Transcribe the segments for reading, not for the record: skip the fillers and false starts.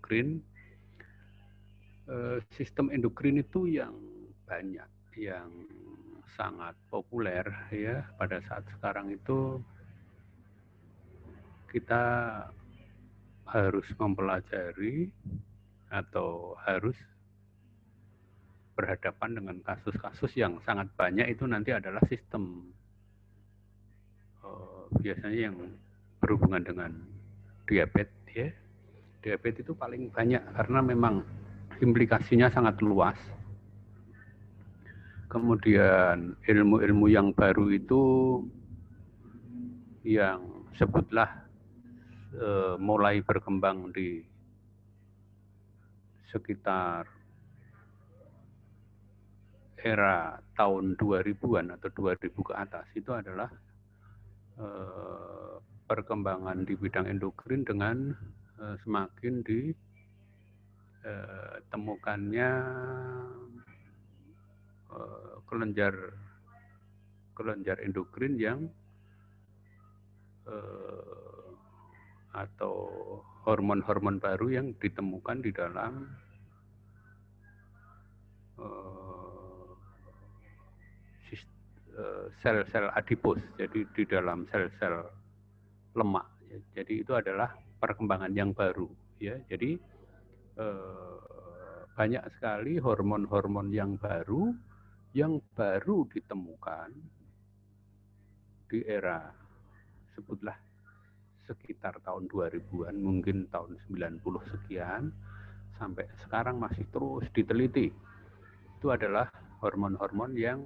endokrin. Sistem endokrin itu yang banyak, yang sangat populer ya pada saat sekarang itu. Kita harus mempelajari atau harus berhadapan dengan kasus-kasus yang sangat banyak. Itu nanti adalah sistem biasanya yang berhubungan dengan diabetes ya. Diabetes itu paling banyak karena memang implikasinya sangat luas. Kemudian ilmu-ilmu yang baru itu yang sebutlah mulai berkembang di sekitar era tahun 2000-an atau 2000 ke atas, itu adalah perkembangan di bidang endokrin dengan semakin ditemukannya kelenjar endokrin yang atau hormon-hormon baru yang ditemukan di dalam sel-sel adipos, jadi di dalam sel-sel lemak. Jadi itu adalah perkembangan yang baru ya. Jadi banyak sekali hormon-hormon yang baru ditemukan di era sebutlah sekitar tahun 2000-an, mungkin tahun 90 sekian sampai sekarang masih terus diteliti. Itu adalah hormon-hormon yang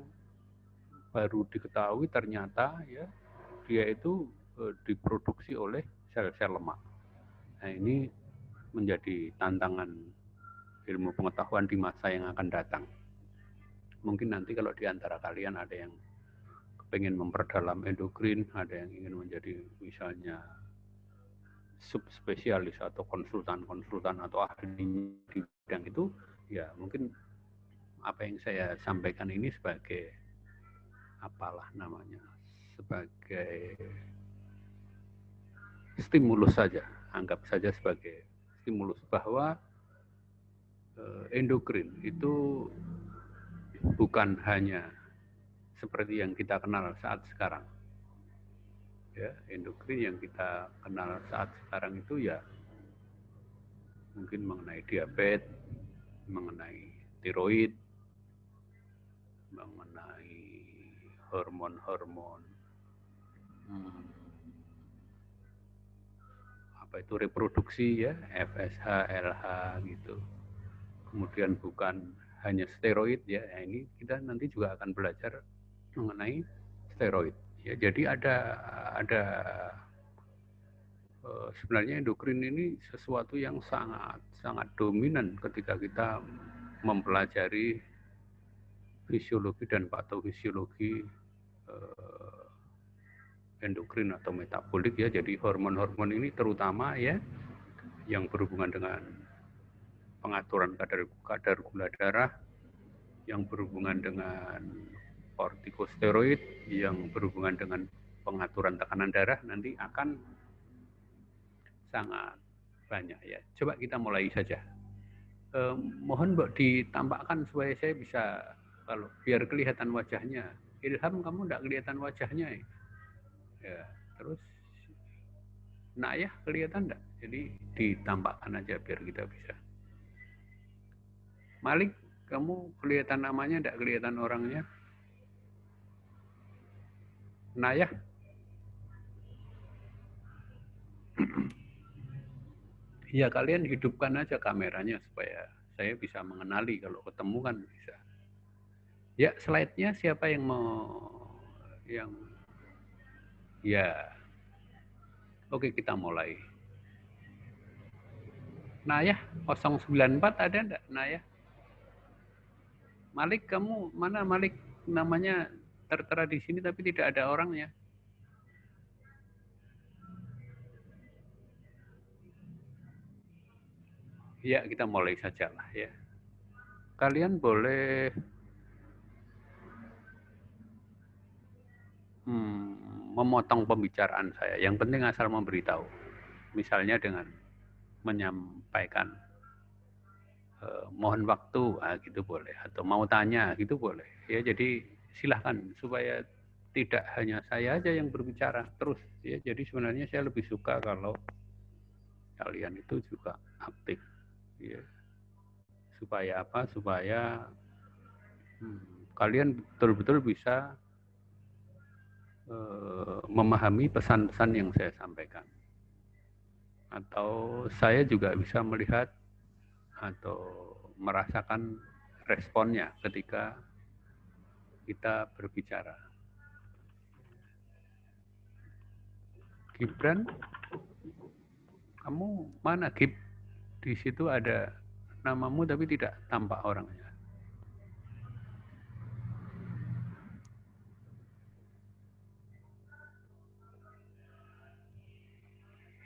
baru diketahui ternyata ya dia itu diproduksi oleh sel-sel lemak. Nah, ini menjadi tantangan ilmu pengetahuan di masa yang akan datang. Mungkin nanti kalau di antara kalian ada yang pengen memperdalam endokrin, ada yang ingin menjadi misalnya subspesialis atau konsultan atau ahli di bidang itu, ya mungkin apa yang saya sampaikan ini sebagai apalah namanya, sebagai stimulus saja, anggap saja sebagai stimulus bahwa endokrin itu bukan hanya seperti yang kita kenal saat sekarang. Ya, endokrin yang kita kenal saat sekarang itu ya mungkin mengenai diabetes, mengenai tiroid, mengenai hormon-hormon apa itu reproduksi ya, FSH, LH gitu. Kemudian bukan hanya steroid ya, ini kita nanti juga akan belajar mengenai steroid. Ya, jadi ada sebenarnya endokrin ini sesuatu yang sangat dominan ketika kita mempelajari fisiologi dan patofisiologi endokrin atau metabolik ya. Jadi hormon-hormon ini terutama ya yang berhubungan dengan pengaturan kadar gula darah, yang berhubungan dengan kortikosteroid, yang berhubungan dengan pengaturan tekanan darah nanti akan sangat banyak ya. Coba kita mulai saja. Mohon Mbak ditampakkan supaya saya bisa, kalau biar kelihatan wajahnya. Ilham, kamu enggak kelihatan wajahnya ya? Ya, terus Naya kelihatan enggak? Jadi ditampakkan aja biar kita bisa. Malik, kamu kelihatan namanya enggak, kelihatan orangnya? Naya? Ya, kalian hidupkan aja kameranya supaya saya bisa mengenali, kalau ketemu kan bisa. Ya, slide-nya siapa yang mau ya. Oke, kita mulai. Naya 094 ada enggak Naya? Malik, kamu mana Malik? Namanya tertera di sini tapi tidak ada orangnya. Ya, kita mulai saja lah ya. Kalian boleh memotong pembicaraan saya. Yang penting asal memberitahu. Misalnya dengan menyampaikan mohon waktu, gitu boleh, atau mau tanya gitu boleh. Ya, jadi silahkan supaya tidak hanya saya aja yang berbicara terus. Ya, jadi sebenarnya saya lebih suka kalau kalian itu juga aktif. Ya. Supaya apa? Supaya kalian betul-betul bisa memahami pesan-pesan yang saya sampaikan. Atau saya juga bisa melihat atau merasakan responnya ketika kita berbicara. Gibran, kamu mana Gib? Di situ ada namamu tapi tidak tampak orangnya.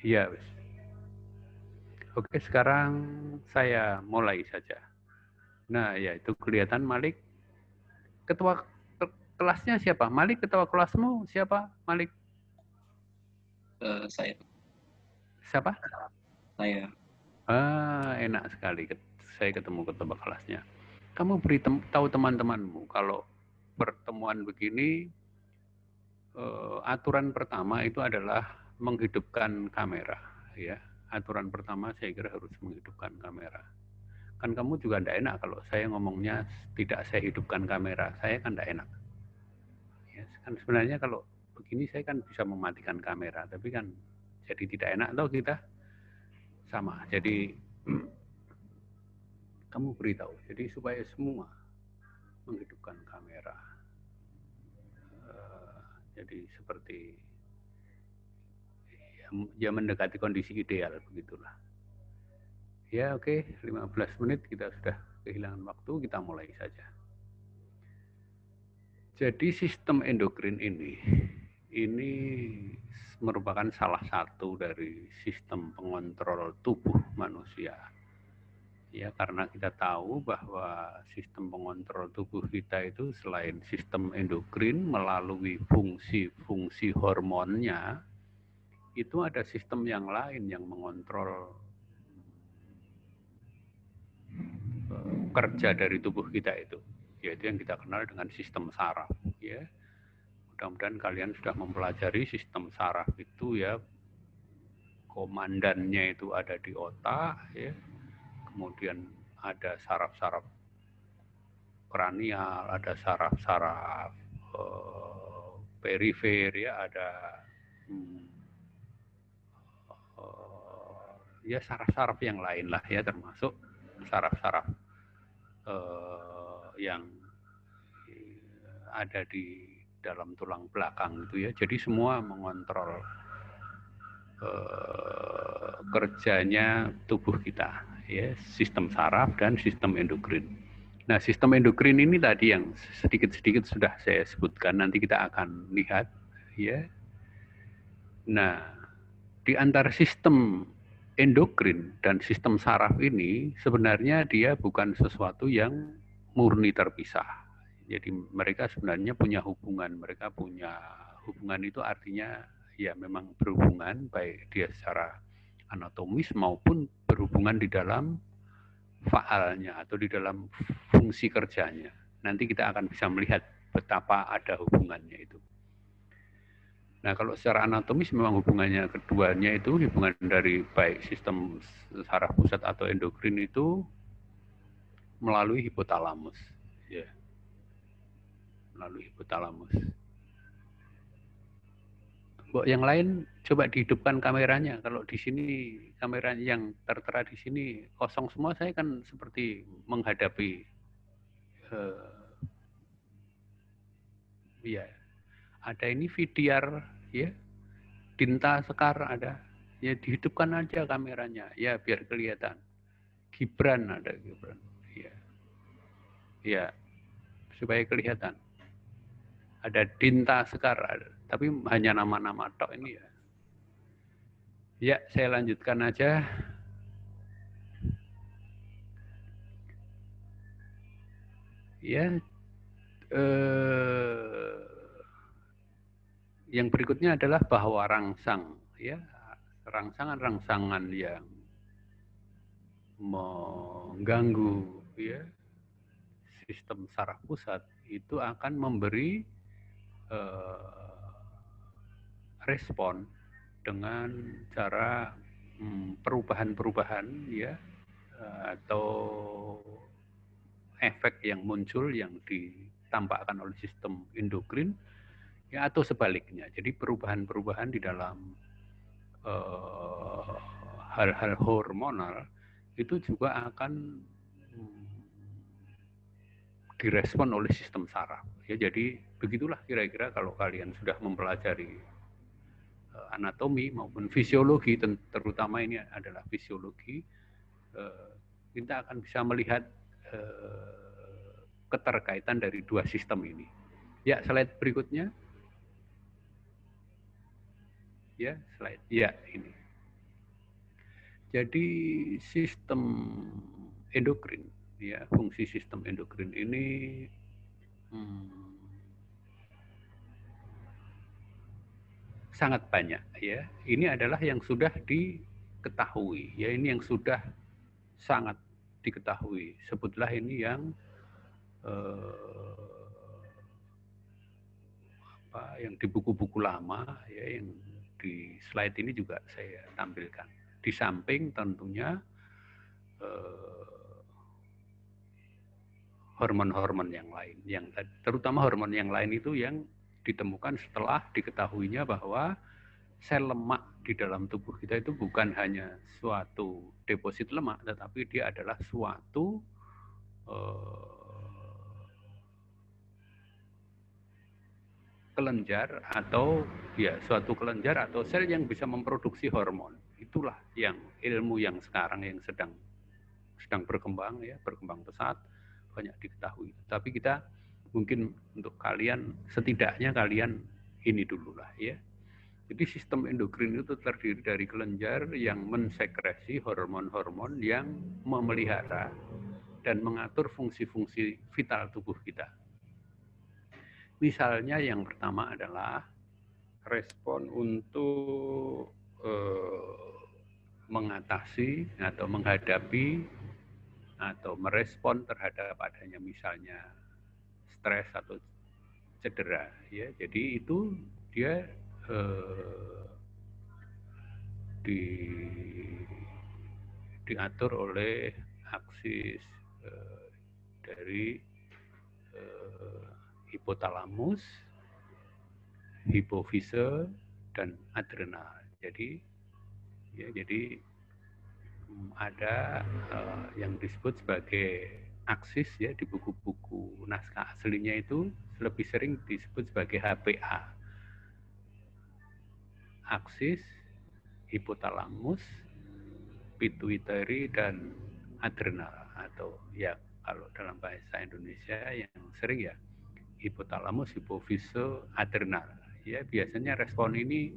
Iya, wes. Oke, sekarang saya mulai saja. Nah, ya itu kelihatan Malik. Ketua kelasnya siapa? Malik, ketua kelasmu siapa? Malik? Saya. Siapa? Saya. Enak sekali saya ketemu ketua kelasnya. Kamu beri tahu teman-temanmu kalau pertemuan begini aturan pertama itu adalah menghidupkan kamera, ya. Aturan pertama saya kira harus menghidupkan kamera. Kan kamu juga tidak enak kalau saya ngomongnya tidak saya hidupkan kamera, saya kan tidak enak. Ya, kan sebenarnya kalau begini saya kan bisa mematikan kamera, tapi kan jadi tidak enak toh kita sama. Jadi kamu beritahu, jadi supaya semua menghidupkan kamera. Jadi seperti ya mendekati kondisi ideal begitulah. Ya oke, 15 menit kita sudah kehilangan waktu, kita mulai saja. Jadi sistem endokrin ini merupakan salah satu dari sistem pengontrol tubuh manusia. Ya, karena kita tahu bahwa sistem pengontrol tubuh kita itu selain sistem endokrin melalui fungsi-fungsi hormonnya, itu ada sistem yang lain yang mengontrol kerja dari tubuh kita itu, yaitu yang kita kenal dengan sistem saraf. Ya, mudah-mudahan kalian sudah mempelajari sistem saraf itu ya. Komandannya itu ada di otak, ya. Kemudian ada saraf-saraf kranial, ada saraf-saraf perifer, ya, ada ya saraf-saraf yang lain lah ya, termasuk saraf-saraf yang ada di dalam tulang belakang itu ya. Jadi semua mengontrol kerjanya tubuh kita, ya, sistem saraf dan sistem endokrin. Nah, sistem endokrin ini tadi yang sedikit-sedikit sudah saya sebutkan, nanti kita akan lihat, ya. Nah, di antara sistem endokrin dan sistem saraf ini sebenarnya dia bukan sesuatu yang murni terpisah. Jadi mereka sebenarnya punya hubungan, itu artinya ya memang berhubungan, baik dia secara anatomis maupun berhubungan di dalam faalnya atau di dalam fungsi kerjanya. Nanti kita akan bisa melihat betapa ada hubungannya itu. Nah, kalau secara anatomis memang hubungannya keduanya itu hubungan dari baik sistem saraf pusat atau endokrin itu melalui hipotalamus, ya. Melalui hipotalamus. Yang lain coba dihidupkan kameranya. Kalau di sini kameranya yang tertera di sini kosong semua, saya kan seperti menghadapi ya, ada ini VDR, ya, Dinta Sekar ada, ya, dihidupkan aja kameranya, ya, biar kelihatan. Gibran ada, Gibran, ya, ya, supaya kelihatan. Ada Dinta Sekar ada, tapi hanya nama-nama tok ini ya. Ya, saya lanjutkan aja. Ya, yang berikutnya adalah bahwa rangsang, ya, rangsangan-rangsangan yang mengganggu ya sistem saraf pusat, itu akan memberi respon dengan cara perubahan-perubahan ya atau efek yang muncul yang ditampakkan oleh sistem endokrin ya atau sebaliknya. Jadi perubahan-perubahan di dalam hal-hal hormonal itu juga akan direspon oleh sistem saraf. Ya, jadi begitulah kira-kira kalau kalian sudah mempelajari anatomi maupun fisiologi, terutama ini adalah fisiologi, kita akan bisa melihat keterkaitan dari dua sistem ini. Ya, slide berikutnya. Ya, slide. Ya, ini. Jadi sistem endokrin, ya, fungsi sistem endokrin ini sangat banyak, ya. Ini adalah yang sudah diketahui, ya. Ini yang sudah sangat diketahui. Sebutlah ini yang yang di buku-buku lama, ya, yang di slide ini juga saya tampilkan. Di samping tentunya hormon-hormon yang lain, yang terutama hormon yang lain itu yang ditemukan setelah diketahuinya bahwa sel lemak di dalam tubuh kita itu bukan hanya suatu deposit lemak, tetapi dia adalah suatu kelenjar atau ya suatu kelenjar atau sel yang bisa memproduksi hormon. Itulah yang ilmu yang sekarang yang sedang berkembang, ya, berkembang pesat, banyak diketahui. Tapi kita mungkin untuk kalian, setidaknya kalian ini dulu lah, ya. Jadi sistem endokrin itu terdiri dari kelenjar yang mensekresi hormon-hormon yang memelihara dan mengatur fungsi-fungsi vital tubuh kita. Misalnya yang pertama adalah respon untuk mengatasi atau menghadapi atau merespon terhadap adanya misalnya stres atau cedera, ya. Jadi itu dia diatur oleh aksis dari hipotalamus, hipofise, dan adrenal. Jadi ada yang disebut sebagai aksis, ya, di buku-buku naskah aslinya itu lebih sering disebut sebagai HPA. Aksis, hipotalamus, pituitary, dan adrenal, atau ya kalau dalam bahasa Indonesia yang sering ya hipotalamus, hipofise, adrenal. Ya, biasanya respon ini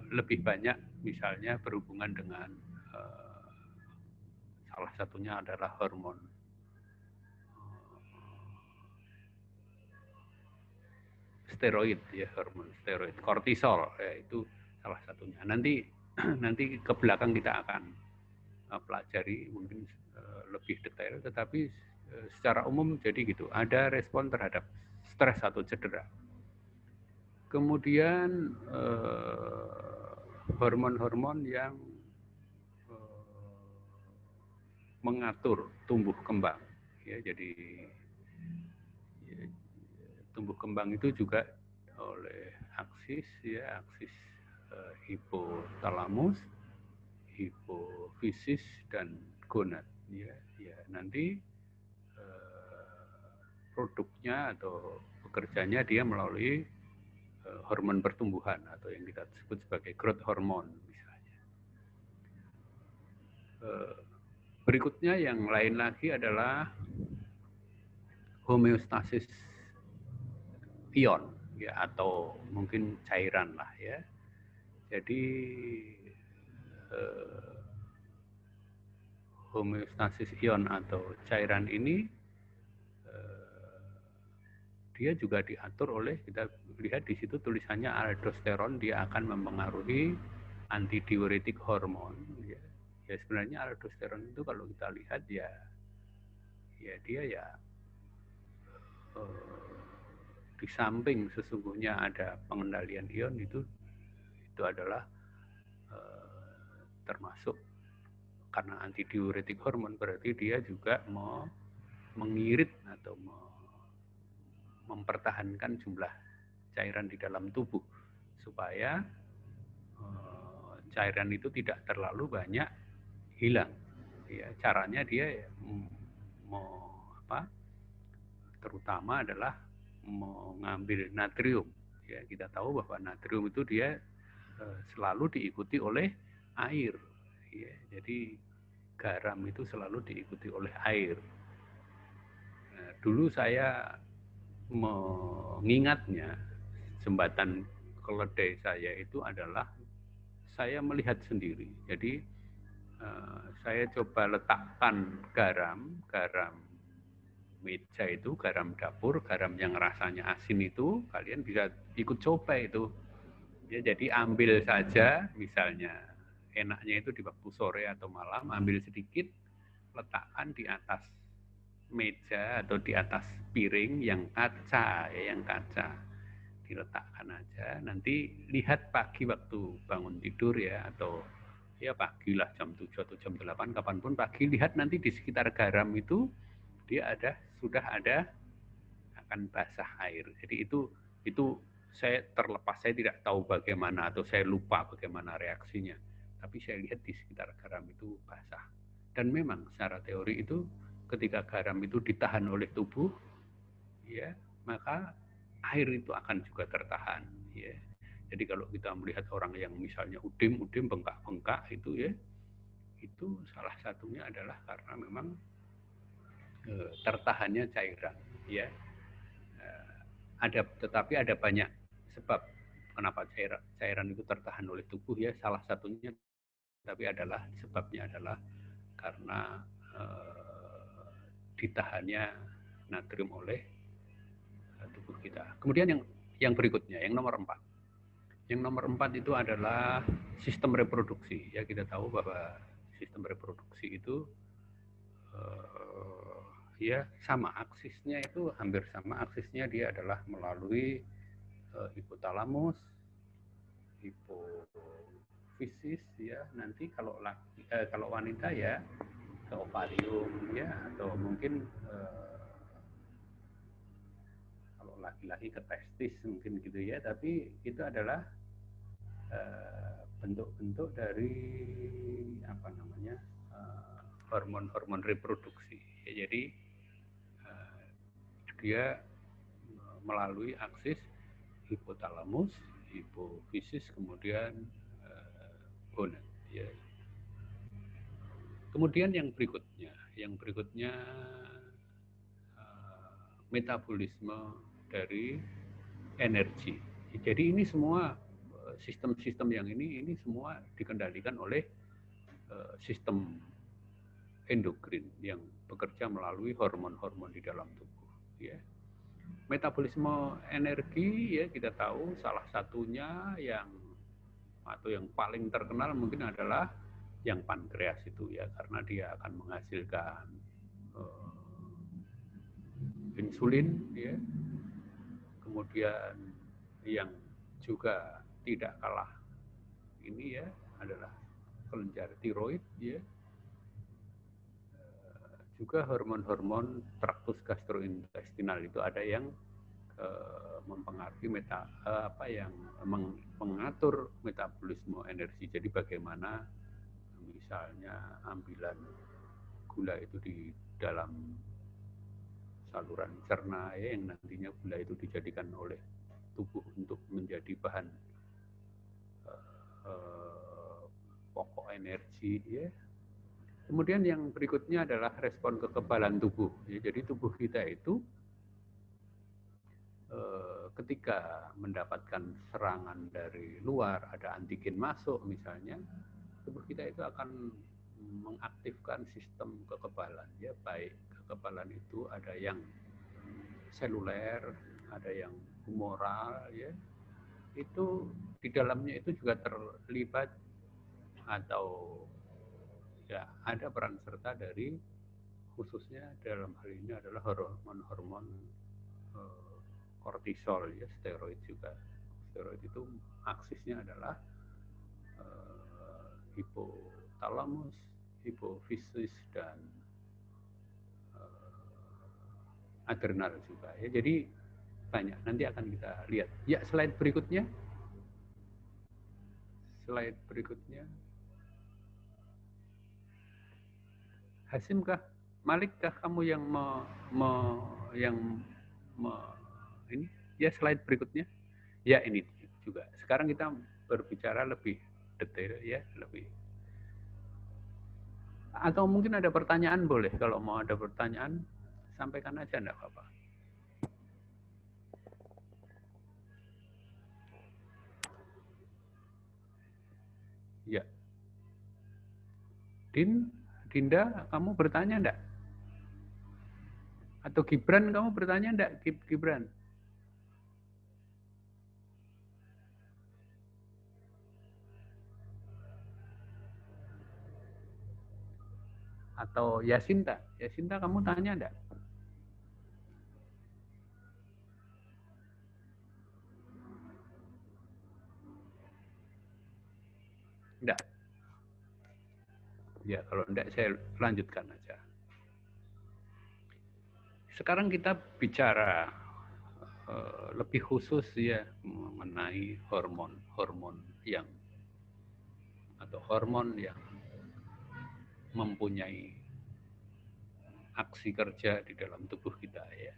lebih banyak misalnya berhubungan dengan salah satunya adalah hormon steroid, ya, hormon steroid, kortisol, ya, itu salah satunya. Nanti ke belakang kita akan pelajari mungkin lebih detail, tetapi secara umum jadi gitu, ada respon terhadap stres atau cedera. Kemudian hormon-hormon yang mengatur tumbuh kembang, ya. Jadi ya, tumbuh kembang itu juga oleh aksis, ya, aksis hipotalamus, hipofisis, dan gonad, ya. Ya, nanti produknya atau bekerjanya dia melalui hormon pertumbuhan atau yang kita sebut sebagai growth hormone misalnya. Berikutnya yang lain lagi adalah homeostasis ion, ya, atau mungkin cairan lah, ya. Jadi homeostasis ion atau cairan ini dia juga diatur oleh, kita lihat di situ tulisannya aldosteron, dia akan mempengaruhi antidiuretik hormon, ya, Ya sebenarnya aldosteron itu kalau kita lihat ya dia ya di samping sesungguhnya ada pengendalian ion itu adalah termasuk karena antidiuretik hormon, berarti dia juga mengirit atau mempertahankan jumlah cairan di dalam tubuh supaya cairan itu tidak terlalu banyak hilang. Ya, caranya dia terutama adalah mengambil natrium. Ya, kita tahu bahwa natrium itu dia selalu diikuti oleh air. Ya, jadi garam itu selalu diikuti oleh air. Nah, dulu saya mengingatnya jembatan keledai saya itu adalah saya melihat sendiri. Jadi saya coba letakkan garam meja itu, garam dapur, garam yang rasanya asin itu, kalian bisa ikut coba itu. Ya, jadi ambil saja, misalnya enaknya itu di waktu sore atau malam, ambil sedikit, letakkan di atas meja atau di atas piring yang kaca, diletakkan aja. Nanti lihat pagi waktu bangun tidur ya, atau ya pagilah jam 7 atau jam 8 kapanpun pagi, lihat nanti di sekitar garam itu dia sudah ada akan basah air. Jadi itu saya terlepas, saya tidak tahu bagaimana atau saya lupa bagaimana reaksinya. Tapi saya lihat di sekitar garam itu basah. Dan memang secara teori itu ketika garam itu ditahan oleh tubuh, ya maka air itu akan juga tertahan. Ya. Jadi kalau kita melihat orang yang misalnya udim bengkak-bengkak itu ya, itu salah satunya adalah karena memang tertahannya cairan. Ya. Tetapi ada banyak sebab kenapa cairan itu tertahan oleh tubuh ya, salah satunya sebabnya adalah karena ditahannya natrium oleh tubuh kita. Kemudian yang berikutnya, yang nomor 4. Yang nomor 4 itu adalah sistem reproduksi. Ya, kita tahu bahwa sistem reproduksi itu ya sama aksisnya, itu hampir sama aksisnya, dia adalah melalui hipotalamus, hipofisis ya, nanti kalau wanita ya ke ovarium ya, atau mungkin kalau laki-laki ke testis mungkin gitu ya, tapi itu adalah bentuk-bentuk dari hormon-hormon reproduksi ya. Jadi dia melalui aksis hipotalamus, hipofisis, kemudian gonad ya. Kemudian yang berikutnya metabolisme dari energi. Jadi ini semua sistem-sistem yang ini semua dikendalikan oleh sistem endokrin yang bekerja melalui hormon-hormon di dalam tubuh ya. Metabolisme energi ya, kita tahu salah satunya yang paling terkenal mungkin adalah yang pankreas itu ya, karena dia akan menghasilkan insulin ya. Kemudian yang juga tidak kalah ini ya adalah kelenjar tiroid ya. Juga hormon-hormon traktus gastrointestinal itu ada yang mempengaruhi yang mengatur metabolisme energi. Jadi bagaimana misalnya ambilan gula itu di dalam saluran cerna ya, yang nantinya gula itu dijadikan oleh tubuh untuk menjadi bahan pokok energi ya. Kemudian yang berikutnya adalah respon kekebalan tubuh. Ya, jadi tubuh kita itu ketika mendapatkan serangan dari luar, ada antigen masuk misalnya, tubuh kita itu akan mengaktifkan sistem kekebalan. Ya, baik kekebalan itu ada yang seluler, ada yang humoral, ya. Itu di dalamnya itu juga terlibat atau ya ada peran serta dari khususnya dalam hal ini adalah hormon-hormon kortisol ya, steroid juga. Steroid itu aksisnya adalah hipotalamus, hipofisis dan adrenal juga ya. Jadi banyak, nanti akan kita lihat. Ya, slide berikutnya. Slide berikutnya. Hasim kah? Malik kah kamu yang ini? Ya, slide berikutnya. Ya, ini juga. Sekarang kita berbicara lebih detail ya, lebih. Atau mungkin ada pertanyaan, boleh. Kalau mau ada pertanyaan, sampaikan aja, enggak apa-apa. Ya. Dinda, kamu bertanya enggak? Atau Gibran, kamu bertanya enggak, Gibran? Atau Yasinta, kamu tanya enggak? Enggak. Ya, kalau enggak saya lanjutkan aja. Sekarang kita bicara lebih khusus ya mengenai hormon yang mempunyai aksi kerja di dalam tubuh kita ya.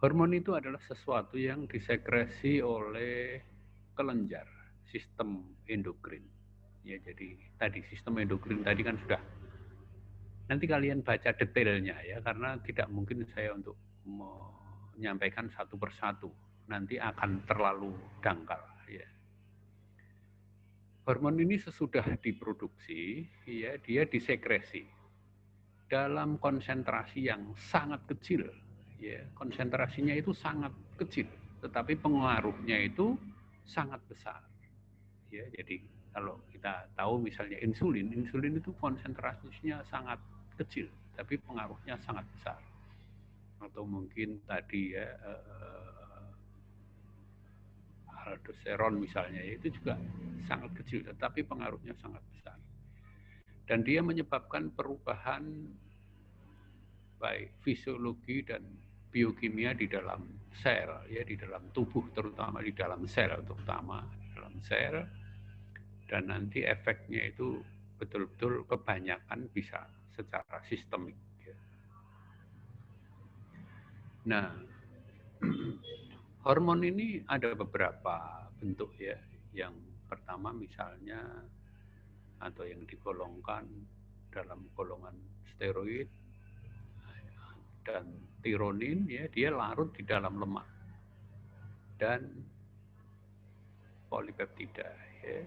Hormon itu adalah sesuatu yang disekresi oleh kelenjar sistem endokrin. Ya, jadi tadi sistem endokrin tadi kan sudah, nanti kalian baca detailnya ya, karena tidak mungkin saya untuk menyampaikan satu persatu, nanti akan terlalu dangkal ya. Hormon ini sesudah diproduksi ya, dia disekresi dalam konsentrasi yang sangat kecil ya, konsentrasinya itu sangat kecil tetapi pengaruhnya itu sangat besar ya. Jadi kalau kita tahu misalnya insulin itu konsentrasinya sangat kecil tapi pengaruhnya sangat besar. Atau mungkin tadi ya aldosteron misalnya, itu juga sangat kecil tetapi pengaruhnya sangat besar. Dan dia menyebabkan perubahan baik fisiologi dan biokimia di dalam sel ya, di dalam tubuh, terutama di dalam sel, dan nanti efeknya itu betul-betul kebanyakan bisa secara sistemik ya. Nah, hormon ini ada beberapa bentuk ya. Yang pertama misalnya atau yang digolongkan dalam golongan steroid dan tironin ya, dia larut di dalam lemak dan polipeptida ya,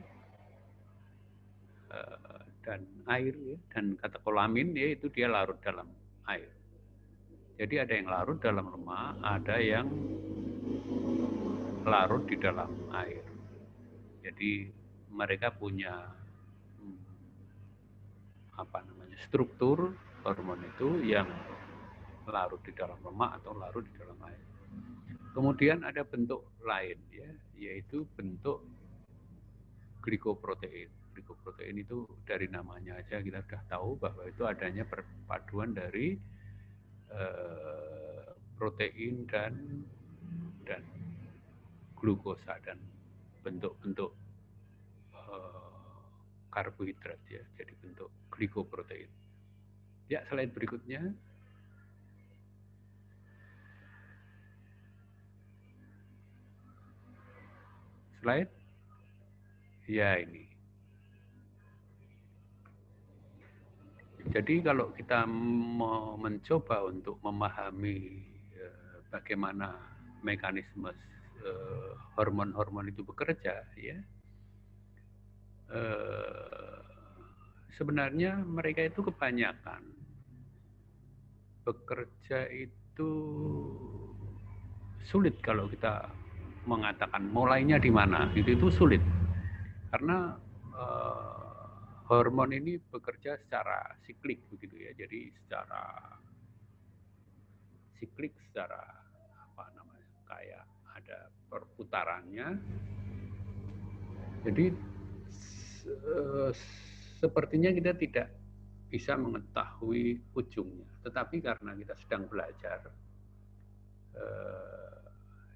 dan air ya, dan katekolamin ya, itu dia larut dalam air. Jadi ada yang larut dalam lemak, ada yang larut di dalam air. Jadi mereka punya struktur hormon itu yang larut di dalam lemak atau larut di dalam air. Kemudian ada bentuk lain ya, yaitu bentuk glikoprotein. Glikoprotein itu dari namanya aja kita sudah tahu bahwa itu adanya perpaduan dari protein dan glukosa dan bentuk-bentuk karbohidrat ya, jadi bentuk glikoprotein. Ya, slide berikutnya. Slide. Ya, ini. Jadi kalau kita mau mencoba untuk memahami bagaimana mekanisme hormon-hormon itu bekerja ya, sebenarnya mereka itu kebanyakan bekerja itu sulit kalau kita mengatakan mulainya di mana, itu sulit karena hormon ini bekerja secara siklik begitu ya. Jadi secara siklik, secara apa namanya, kayak ada perputarannya. Jadi sepertinya kita tidak bisa mengetahui ujungnya. Tetapi karena kita sedang belajar,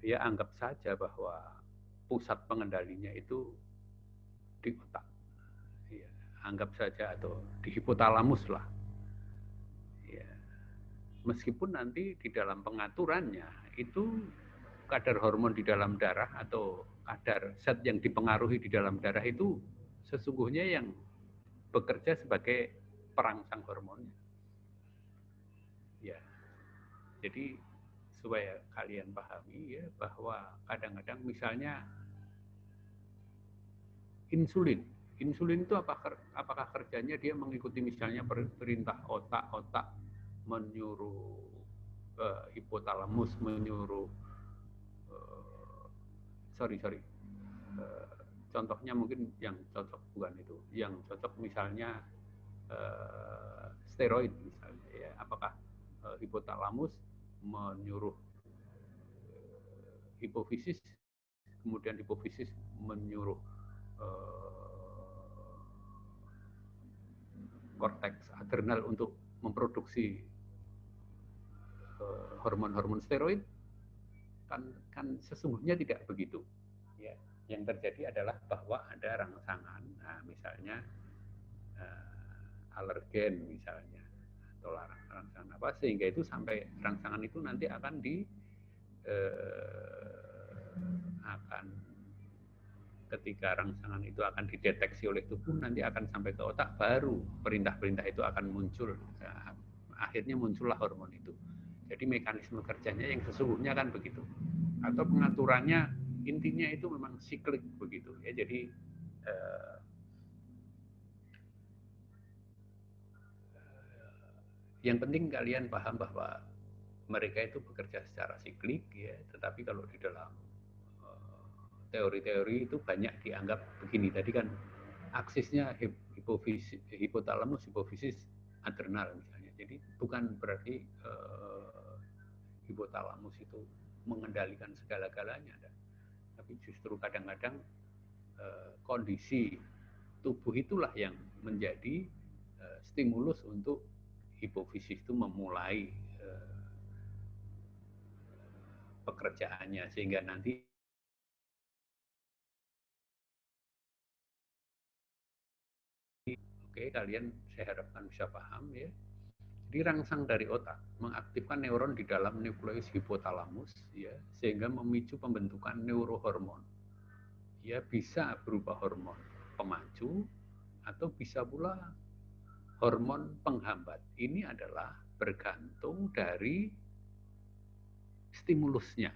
ya anggap saja bahwa pusat pengendalinya itu di otak. Ya, anggap saja, atau di hipotalamus lah. Ya. Meskipun nanti di dalam pengaturannya itu kadar hormon di dalam darah atau kadar zat yang dipengaruhi di dalam darah itu sesungguhnya yang bekerja sebagai perangsang hormonnya. Ya, jadi supaya kalian pahami ya bahwa kadang-kadang misalnya insulin itu apakah kerjanya dia mengikuti misalnya perintah otak menyuruh hipotalamus menyuruh contohnya mungkin yang cocok bukan itu, yang cocok misalnya steroid misalnya ya, apakah hipotalamus menyuruh hipofisis, kemudian hipofisis menyuruh korteks adrenal untuk memproduksi hormon-hormon steroid? Kan sesungguhnya tidak begitu. Ya, yang terjadi adalah bahwa ada rangsangan, nah, misalnya alergen misalnya, atau rangsangan apa, sehingga itu sampai rangsangan itu nanti akan ketika rangsangan itu akan dideteksi oleh tubuh, nanti akan sampai ke otak, baru perintah-perintah itu akan muncul. Nah, akhirnya muncullah hormon itu. Jadi mekanisme kerjanya yang sesungguhnya kan begitu. Atau pengaturannya intinya itu memang siklik begitu ya. Jadi yang penting kalian paham bahwa mereka itu bekerja secara siklik ya. Tetapi kalau di dalam teori-teori itu banyak dianggap begini. Tadi kan aksisnya hipotalamus, hipofisis, adrenal misalnya. Jadi bukan berarti hipotalamus itu mengendalikan segala-galanya, tapi justru kadang-kadang kondisi tubuh itulah yang menjadi stimulus untuk hipofisis itu memulai pekerjaannya, sehingga nanti oke, kalian saya harapkan bisa paham ya. Dirangsang dari otak, mengaktifkan neuron di dalam nukleus hipotalamus ya, sehingga memicu pembentukan neurohormon. Ya, bisa berupa hormon pemacu atau bisa pula hormon penghambat. Ini adalah bergantung dari stimulusnya.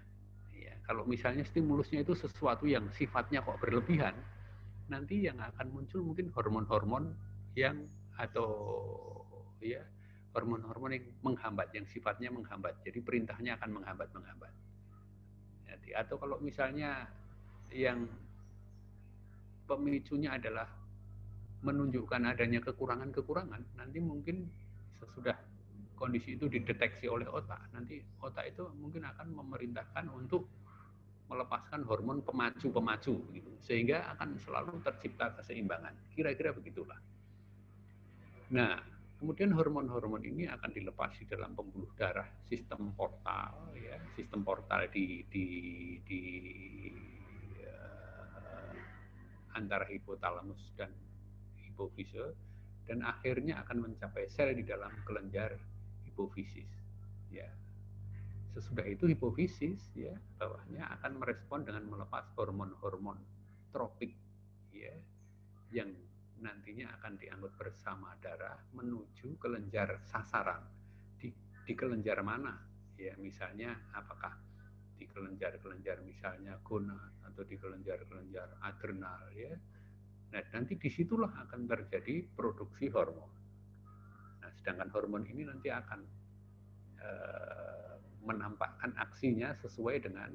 Ya, kalau misalnya stimulusnya itu sesuatu yang sifatnya kok berlebihan, nanti yang akan muncul mungkin hormon-hormon yang atau ya hormon-hormon yang menghambat, yang sifatnya menghambat. Jadi perintahnya akan menghambat. Jadi, atau kalau misalnya yang pemicunya adalah menunjukkan adanya kekurangan-kekurangan, nanti mungkin sesudah kondisi itu dideteksi oleh otak, nanti otak itu mungkin akan memerintahkan untuk melepaskan hormon pemacu gitu, sehingga akan selalu tercipta keseimbangan. Kira-kira begitulah. Nah, kemudian hormon-hormon ini akan dilepas di dalam pembuluh darah, sistem portal ya, sistem portal di antara hipotalamus dan hipofise, dan akhirnya akan mencapai sel di dalam kelenjar hipofisis ya. Sesudah itu hipofisis ya, bawahnya akan merespon dengan melepas hormon-hormon tropik ya, yang nantinya akan diangkut bersama darah menuju kelenjar sasaran. Di kelenjar mana ya, misalnya apakah di kelenjar-kelenjar misalnya gonad atau di kelenjar-kelenjar adrenal ya. Nah, nanti disitulah akan terjadi produksi hormon. Nah, sedangkan hormon ini nanti akan menampakkan aksinya sesuai dengan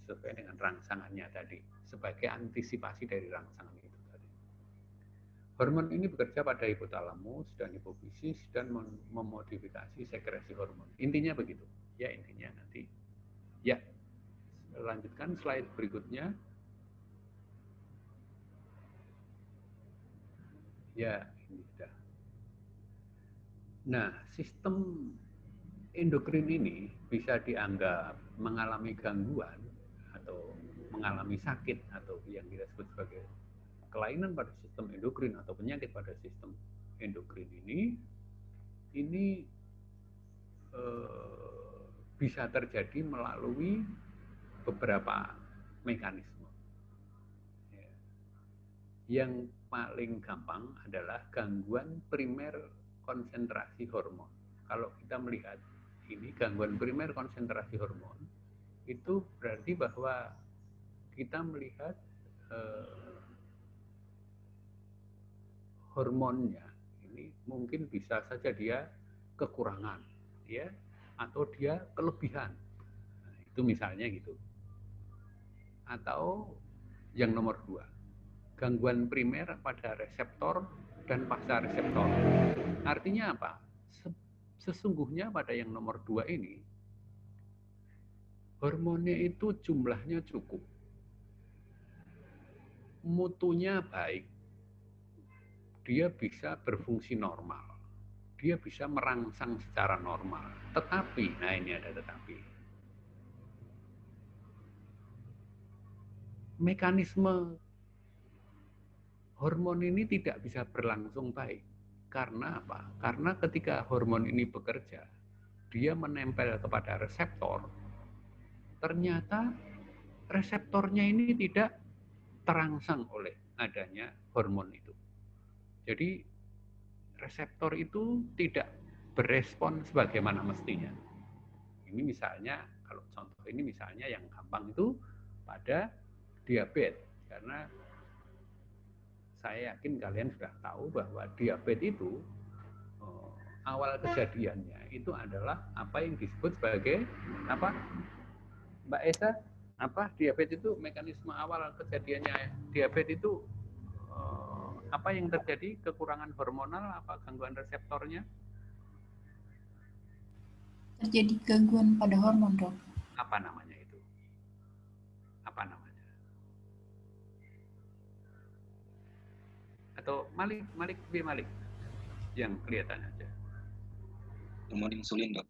sesuai dengan rangsangannya tadi, sebagai antisipasi dari rangsangan itu tadi. Hormon ini bekerja pada hipotalamus dan hipofisis dan memodifikasi sekresi hormon. Intinya begitu. Ya, intinya nanti. Ya, lanjutkan slide berikutnya. Ya, ini sudah. Nah, sistem endokrin ini bisa dianggap mengalami gangguan atau mengalami sakit atau yang kita sebut sebagai kelainan pada sistem endokrin atau penyakit pada sistem endokrin ini bisa terjadi melalui beberapa mekanisme. Yang paling gampang adalah gangguan primer konsentrasi hormon. Kalau kita melihat ini gangguan primer konsentrasi hormon, itu berarti bahwa kita melihat hormonnya ini mungkin bisa saja dia kekurangan, ya, atau dia kelebihan. Nah, itu misalnya gitu. Atau yang nomor 2, gangguan primer pada reseptor dan pasca reseptor. Artinya apa? Sesungguhnya pada yang nomor 2 ini, hormonnya itu jumlahnya cukup, mutunya baik, dia bisa berfungsi normal, dia bisa merangsang secara normal. Tetapi, nah ini ada tetapi, mekanisme hormon ini tidak bisa berlangsung baik. Karena apa? Karena ketika hormon ini bekerja, dia menempel kepada reseptor, ternyata reseptornya ini tidak terangsang oleh adanya hormon itu. Jadi reseptor itu tidak berespon sebagaimana mestinya. Ini misalnya, kalau contoh ini misalnya yang gampang itu pada diabetes, karena saya yakin kalian sudah tahu bahwa diabetes itu awal kejadiannya itu adalah apa yang disebut sebagai apa, Mbak Esa? Apa diabetes itu, mekanisme awal kejadiannya diabetes itu apa yang terjadi? Kekurangan hormonal, apa gangguan reseptornya? Terjadi gangguan pada hormon, dok. Apa namanya itu? Apa namanya? Atau Malik yang kelihatan aja. Hormon insulin, dok.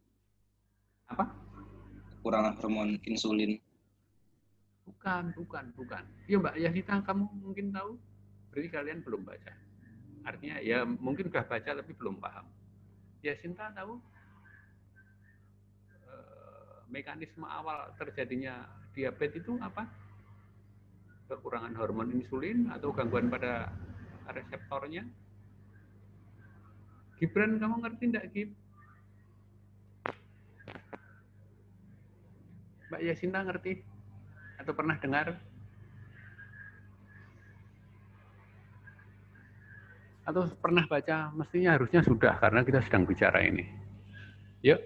Apa? Kekurangan hormon insulin. Bukan. Ya Mbak Yasita, kamu mungkin tahu? Berarti kalian belum baca. Artinya ya mungkin sudah baca tapi belum paham. Yasinta tahu mekanisme awal terjadinya diabetes itu apa? Kekurangan hormon insulin atau gangguan pada reseptornya? Gibran, kamu ngerti enggak, Gib? Mbak Yasinta ngerti? Atau pernah dengar? Atau pernah baca? Mestinya harusnya sudah, karena kita sedang bicara ini. Yuk,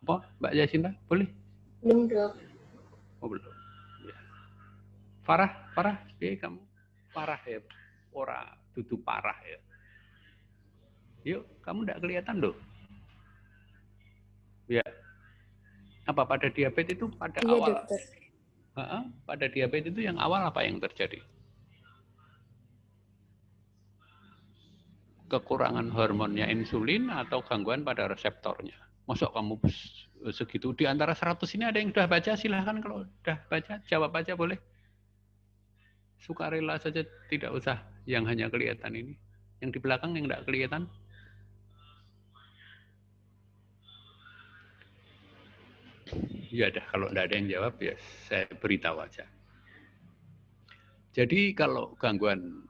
apa Mbak Yasinta? Boleh? Belum, dok. Oh, belum. Ya. Parah, kamu parah ya? Ora, dudu parah ya. Yuk, kamu enggak kelihatan loh. Ya. Apa pada diabetes itu pada Iya, awal? dokter. Pada diabetes itu yang awal apa yang terjadi? Kekurangan hormonnya insulin atau gangguan pada reseptornya? Masuk kamu segitu? Di antara 100 ini ada yang sudah baca? Silahkan kalau sudah baca, jawab aja boleh. Sukarela saja, tidak usah yang hanya kelihatan ini. Yang di belakang yang tidak kelihatan. Ya dah, kalau tidak ada yang jawab ya saya beritahu aja. Jadi kalau gangguan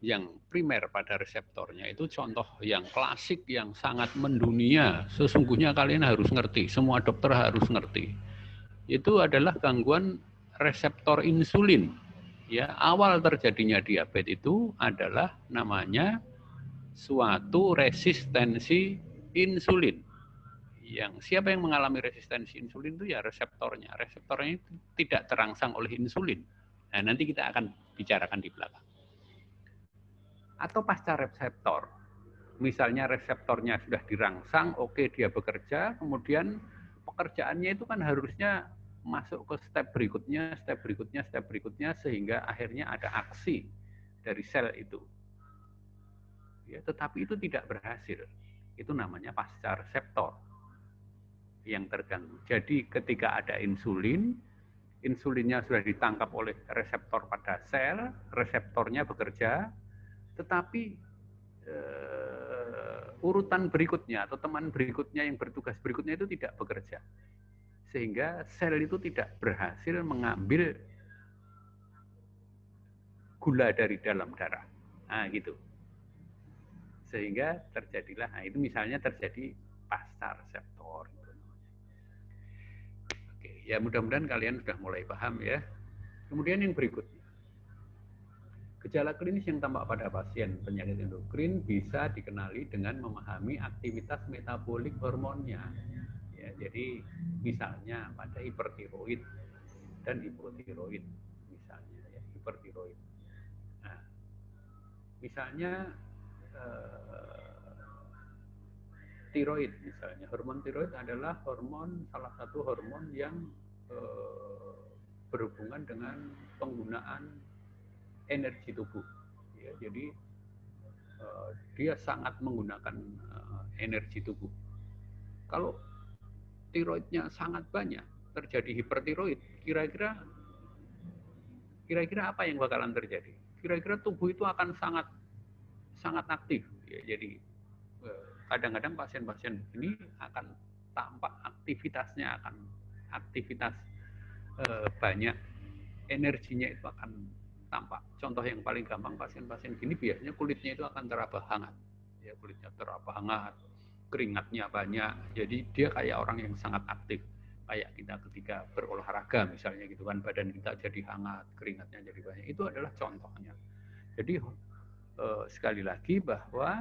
yang primer pada reseptornya itu contoh yang klasik yang sangat mendunia, sesungguhnya kalian harus ngerti, semua dokter harus ngerti. Itu adalah gangguan reseptor insulin. Ya, awal terjadinya diabetes itu adalah namanya suatu resistensi insulin. Yang siapa yang mengalami resistensi insulin itu ya reseptornya. Reseptornya itu tidak terangsang oleh insulin. Nah, nanti kita akan bicarakan di belakang. atau pasca reseptor. Misalnya reseptornya sudah dirangsang, oke, dia bekerja, kemudian pekerjaannya itu kan harusnya masuk ke step berikutnya, step berikutnya, step berikutnya, sehingga akhirnya ada aksi dari sel itu. Ya, tetapi itu tidak berhasil. Itu namanya pasca reseptor yang terganggu. Jadi ketika ada insulin, insulinnya sudah ditangkap oleh reseptor pada sel, reseptornya bekerja, tetapi urutan berikutnya atau teman berikutnya yang bertugas berikutnya itu tidak bekerja. Sehingga sel itu tidak berhasil mengambil gula dari dalam darah. Nah, gitu. Sehingga terjadilah, nah itu misalnya terjadi pasca reseptor. Oke, ya mudah-mudahan kalian sudah mulai paham ya. Kemudian yang berikutnya, gejala klinis yang tampak pada pasien penyakit endokrin bisa dikenali dengan memahami aktivitas metabolik hormonnya. Ya, jadi misalnya pada hipertiroid dan hipotiroid, misalnya ya, hipertiroid. Nah, misalnya tiroid misalnya, hormon tiroid adalah salah satu hormon yang berhubungan dengan penggunaan energi tubuh. Ya, jadi dia sangat menggunakan energi tubuh. Kalau tiroidnya sangat banyak, terjadi hipertiroid, kira-kira apa yang bakalan terjadi? Kira-kira tubuh itu akan sangat aktif. Ya, jadi kadang-kadang pasien-pasien ini akan tampak aktivitasnya, aktivitas banyak, energinya itu akan tampak. Contoh yang paling gampang, pasien-pasien gini biasanya kulitnya itu akan teraba hangat. Ya, kulitnya teraba hangat, keringatnya banyak. Jadi dia kayak orang yang sangat aktif. Kayak kita ketika berolahraga misalnya gitu kan, badan kita jadi hangat, keringatnya jadi banyak. Itu adalah contohnya. Jadi sekali lagi bahwa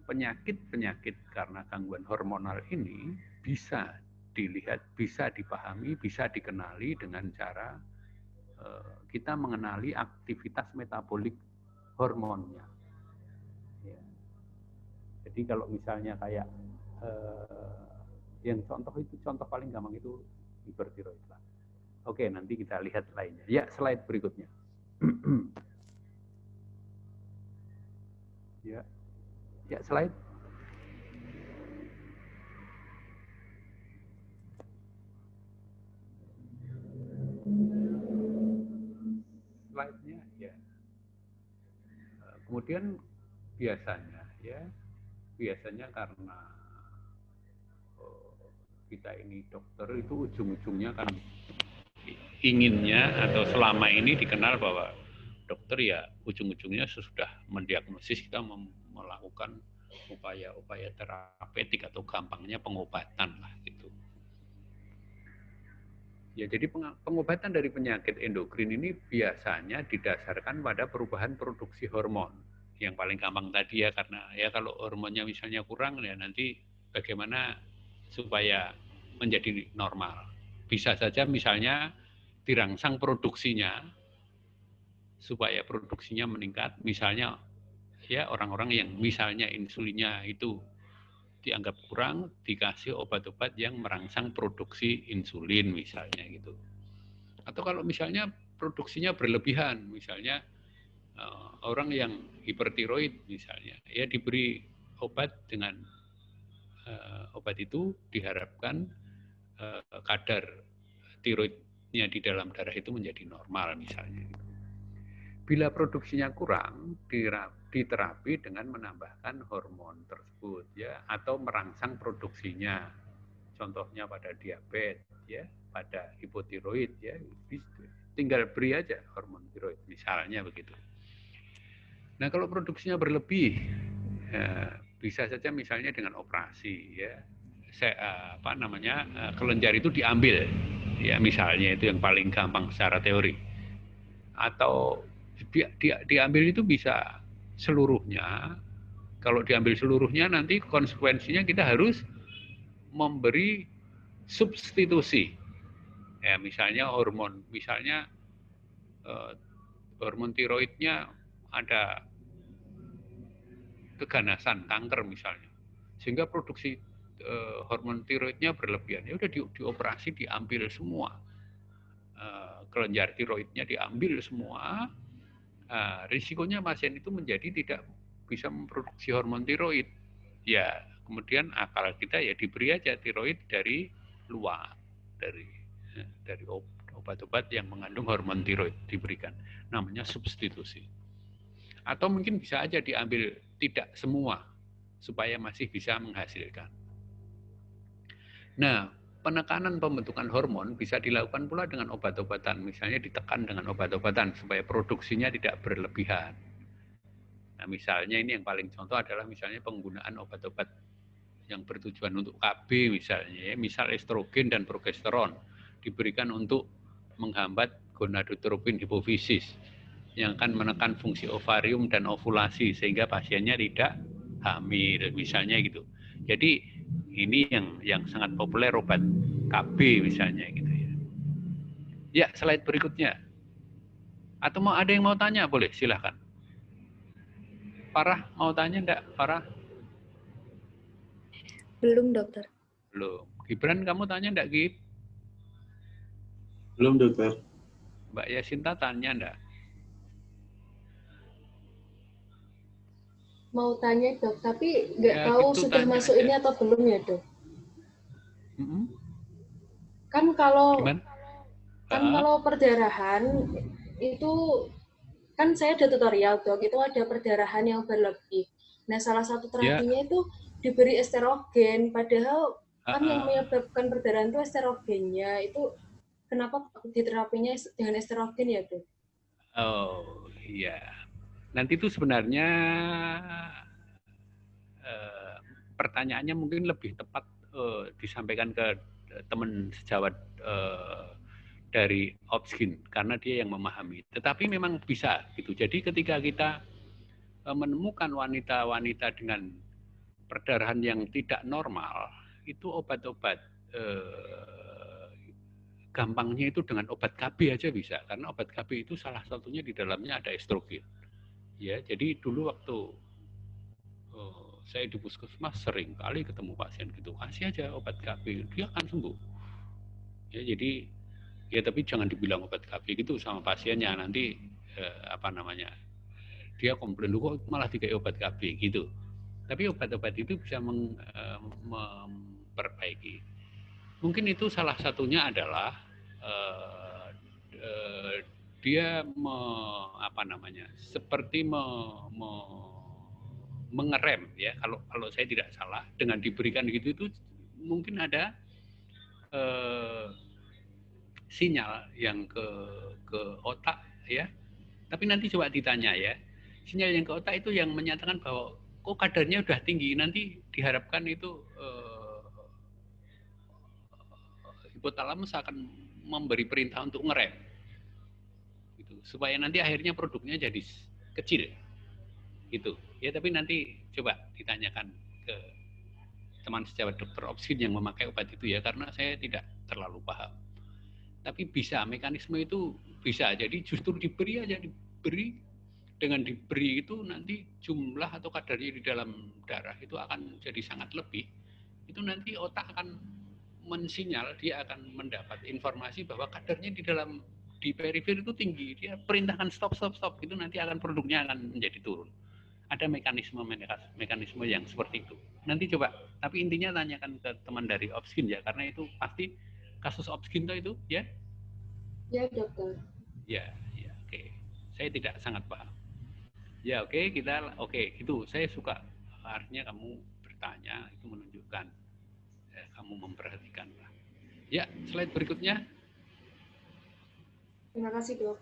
penyakit-penyakit karena gangguan hormonal ini bisa dilihat, bisa dipahami, bisa dikenali dengan cara kita mengenali aktivitas metabolik hormonnya. Ya. Jadi kalau misalnya kayak yang contoh paling gampang itu hipertiroid lah. Oke, nanti kita lihat lainnya. Ya, slide berikutnya. Ya, slide. Slide-nya ya. Kemudian biasanya karena kita ini dokter itu ujung-ujungnya kan inginnya atau selama ini dikenal bahwa dokter ya ujung-ujungnya sesudah mendiagnosis kita melakukan upaya-upaya terapeutik atau gampangnya pengobatan lah gitu. Ya, jadi pengobatan dari penyakit endokrin ini biasanya didasarkan pada perubahan produksi hormon. Yang paling gampang tadi ya, karena ya kalau hormonnya misalnya kurang ya nanti bagaimana supaya menjadi normal. Bisa saja misalnya dirangsang produksinya supaya produksinya meningkat, misalnya ya orang-orang yang misalnya insulinnya itu dianggap kurang, dikasih obat-obat yang merangsang produksi insulin misalnya gitu. Atau kalau misalnya produksinya berlebihan, misalnya orang yang hipertiroid misalnya, ya diberi obat dengan obat itu diharapkan kadar tiroidnya di dalam darah itu menjadi normal misalnya. Bila produksinya kurang, diterapi dengan menambahkan hormon tersebut ya, atau merangsang produksinya. Contohnya pada diabetes ya, pada hipotiroid ya, tinggal beri aja hormon tiroid misalnya begitu. Nah, kalau produksinya berlebih ya, bisa saja misalnya dengan operasi ya. Kelenjar itu diambil ya, misalnya itu yang paling gampang secara teori. Atau diambil itu bisa seluruhnya. Kalau diambil seluruhnya nanti konsekuensinya kita harus memberi substitusi. Ya, misalnya hormon tiroidnya ada keganasan, kanker misalnya. Sehingga produksi hormon tiroidnya berlebihan. Ya udah dioperasi, diambil semua. Kelenjar tiroidnya diambil semua. Risikonya pasien itu menjadi tidak bisa memproduksi hormon tiroid. Ya, kemudian akal kita ya diberi aja tiroid dari luar, dari obat-obat yang mengandung hormon tiroid diberikan. Namanya substitusi. Atau mungkin bisa aja diambil tidak semua supaya masih bisa menghasilkan. Nah, penekanan pembentukan hormon bisa dilakukan pula dengan obat-obatan. Misalnya ditekan dengan obat-obatan supaya produksinya tidak berlebihan. Nah, misalnya ini yang paling contoh adalah misalnya penggunaan obat-obat yang bertujuan untuk KB misalnya, misal estrogen dan progesteron diberikan untuk menghambat gonadotropin hipofisis yang akan menekan fungsi ovarium dan ovulasi sehingga pasiennya tidak hamil misalnya gitu. Jadi ini yang sangat populer obat KB misalnya gitu ya. Ya, slide berikutnya. Atau mau ada yang mau tanya boleh silahkan. Farah mau tanya enggak? Farah? Belum, dokter. Belum. Gibran kamu tanya enggak, Gib? Belum, dokter. Mbak Yasinta tanya enggak? Mau tanya, dok, tapi nggak Ya, tahu gitu, sudah tanya masuk aja. ini atau belum ya, dok. Kan Gimana? kalau perdarahan itu kan saya ada tutorial, dok, itu ada perdarahan yang berlebih. Nah, salah satu terapinya itu diberi estrogen, padahal kan yang menyebabkan perdarahan itu estrogennya. Itu kenapa diterapinya dengan estrogen ya, dok? Oh, iya. Nanti itu sebenarnya pertanyaannya mungkin lebih tepat disampaikan ke teman sejawat dari Opskin karena dia yang memahami. Tetapi memang bisa gitu. Jadi ketika kita menemukan wanita-wanita dengan perdarahan yang tidak normal, itu obat-obat gampangnya itu dengan obat KB aja bisa, karena obat KB itu salah satunya di dalamnya ada estrogen. Ya, jadi dulu waktu saya di puskesmas sering kali ketemu pasien gitu, kasih aja obat KB, dia akan sembuh. Ya, jadi ya tapi jangan dibilang obat KB gitu sama pasiennya, nanti dia komplain kok malah dikai obat KB gitu. Tapi obat-obat itu bisa memperbaiki. Mungkin itu salah satunya adalah dia seperti mengerem ya, kalau saya tidak salah, dengan diberikan gitu itu mungkin ada sinyal yang ke otak ya. Tapi nanti coba ditanya ya, sinyal yang ke otak itu yang menyatakan bahwa kok kadarnya udah tinggi, nanti diharapkan itu hipotalamus akan memberi perintah untuk ngerem gitu, supaya nanti akhirnya produknya jadi kecil gitu ya. Tapi nanti coba ditanyakan ke teman sejawat dokter Opskin yang memakai obat itu ya, karena saya tidak terlalu paham. Tapi bisa, mekanisme itu bisa. Jadi justru diberi aja, dengan diberi itu nanti jumlah atau kadarnya di dalam darah itu akan jadi sangat lebih. Itu nanti otak akan mensinyal, dia akan mendapat informasi bahwa kadarnya di perifer itu tinggi. Dia perintahkan stop, itu nanti akan produknya akan menjadi turun. Ada mekanisme yang seperti itu. Nanti coba, tapi intinya tanyakan ke teman dari Opskin ya, karena itu pasti kasus Opskin itu ya? Ya, dokter. Ya, oke. Saya tidak sangat paham. Ya, oke, itu saya suka. Artinya kamu bertanya, itu menunjukkan kamu memperhatikan. Ya, slide berikutnya. Terima kasih, dok.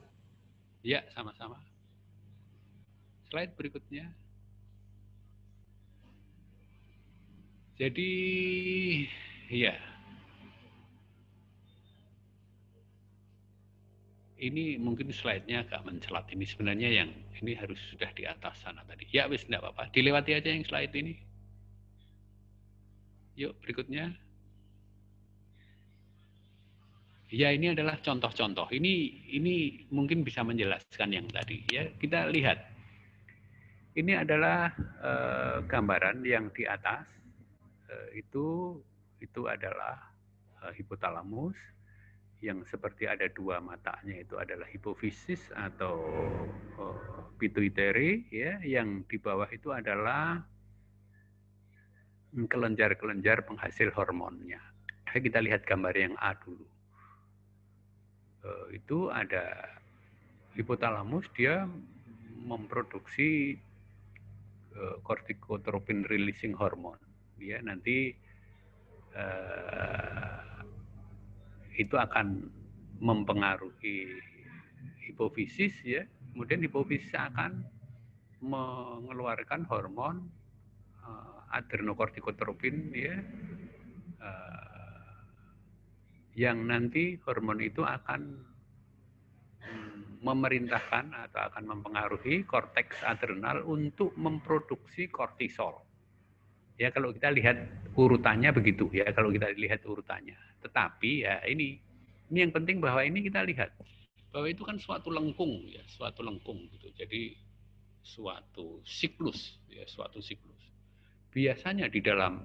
Ya, sama-sama. Slide berikutnya. Jadi, ya. Ini mungkin slide-nya agak mencelat. Ini sebenarnya yang ini harus sudah di atas sana tadi. Ya, wis enggak apa-apa. Dilewati aja yang slide ini. Yuk, berikutnya. Ya, ini adalah contoh-contoh. Ini mungkin bisa menjelaskan yang tadi. Ya, kita lihat. Ini adalah gambaran yang di atas. Itu adalah hipotalamus yang seperti ada dua matanya, itu adalah hipofisis atau pituitary, ya. Yang di bawah itu adalah kelenjar-kelenjar penghasil hormonnya. Kita lihat gambar yang A dulu. Itu ada hipotalamus, dia memproduksi corticotropin releasing hormone. Dia nanti itu akan mempengaruhi hipofisis, ya. Kemudian hipofisis akan mengeluarkan hormon adrenokortikotropin, ya, yang nanti hormon itu akan memerintahkan atau akan mempengaruhi korteks adrenal untuk memproduksi kortisol. Ya, kalau kita lihat urutannya begitu, ya, kalau kita lihat urutannya. Tetapi ya ini yang penting bahwa ini kita lihat bahwa itu kan suatu lengkung, ya, suatu lengkung gitu. Jadi suatu siklus, ya, suatu siklus. Biasanya di dalam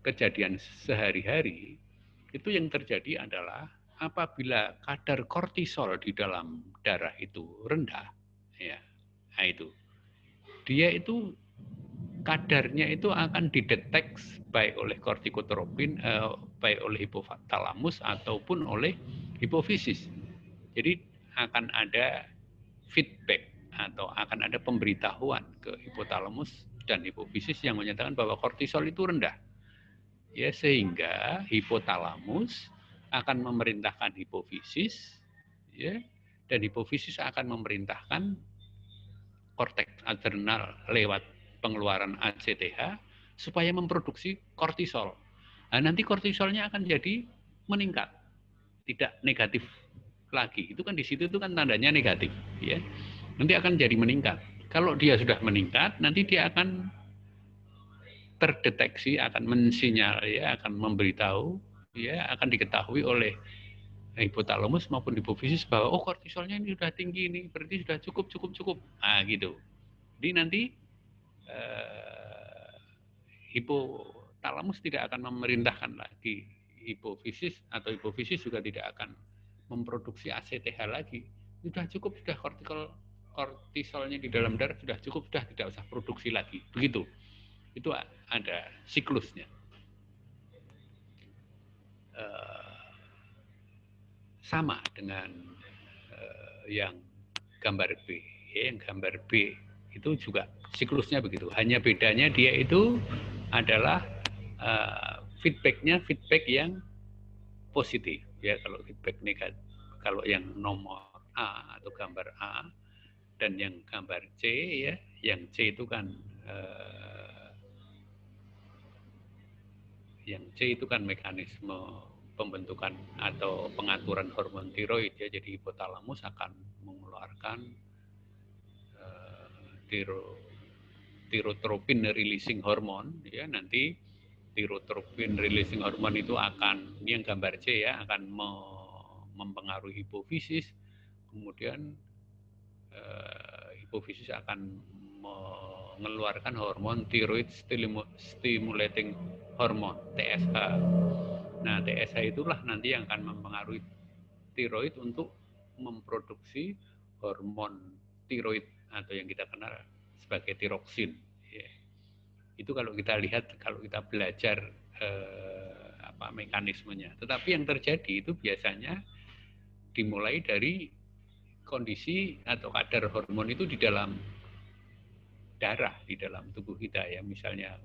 kejadian sehari-hari itu yang terjadi adalah apabila kadar kortisol di dalam darah itu rendah, ya, nah itu dia itu kadarnya itu akan dideteksi baik oleh kortikotropin, baik oleh hipotalamus ataupun oleh hipofisis. Jadi akan ada feedback atau akan ada pemberitahuan ke hipotalamus dan hipofisis yang menyatakan bahwa kortisol itu rendah. Ya, sehingga hipotalamus akan memerintahkan hipofisis, ya, dan hipofisis akan memerintahkan korteks adrenal lewat pengeluaran ACTH supaya memproduksi kortisol. Nah, nanti kortisolnya akan jadi meningkat, tidak negatif lagi. Itu kan di situ itu kan tandanya negatif, ya. Nanti akan jadi meningkat. Kalau dia sudah meningkat, nanti dia akan terdeteksi, akan mensinyal, ya, akan memberitahu, ya, akan diketahui oleh hipotalamus maupun hipofisis bahwa oh kortisolnya ini sudah tinggi, ini berarti sudah cukup. Nah, gitu. Jadi nanti hipotalamus tidak akan memerintahkan lagi hipofisis, atau hipofisis juga tidak akan memproduksi ACTH lagi. Sudah cukup, sudah kortisolnya di dalam darah sudah cukup, sudah tidak usah produksi lagi. Begitu. Itu ada siklusnya. Sama dengan yang gambar B. Yang gambar B itu juga siklusnya begitu. Hanya bedanya dia itu adalah feedback yang positif. Ya, kalau feedback negatif, kalau yang nomor A atau gambar A dan yang gambar C, ya, yang C itu kan mekanisme pembentukan atau pengaturan hormon tiroid, ya. Jadi hipotalamus akan mengeluarkan tirotropin releasing hormone, ya. Nanti tirotropin releasing hormone itu akan, ini yang gambar C, ya, akan mempengaruhi hipofisis. Kemudian hipofisis akan mengeluarkan hormon thyroid stimulating hormone, TSH. Nah, TSH itulah nanti yang akan mempengaruhi tiroid untuk memproduksi hormon tiroid atau yang kita kenal sebagai tiroksin. Ya. Itu kalau kita lihat, kalau kita belajar mekanismenya. Tetapi yang terjadi itu biasanya dimulai dari kondisi atau kadar hormon itu di dalam darah, di dalam tubuh kita, ya. Misalnya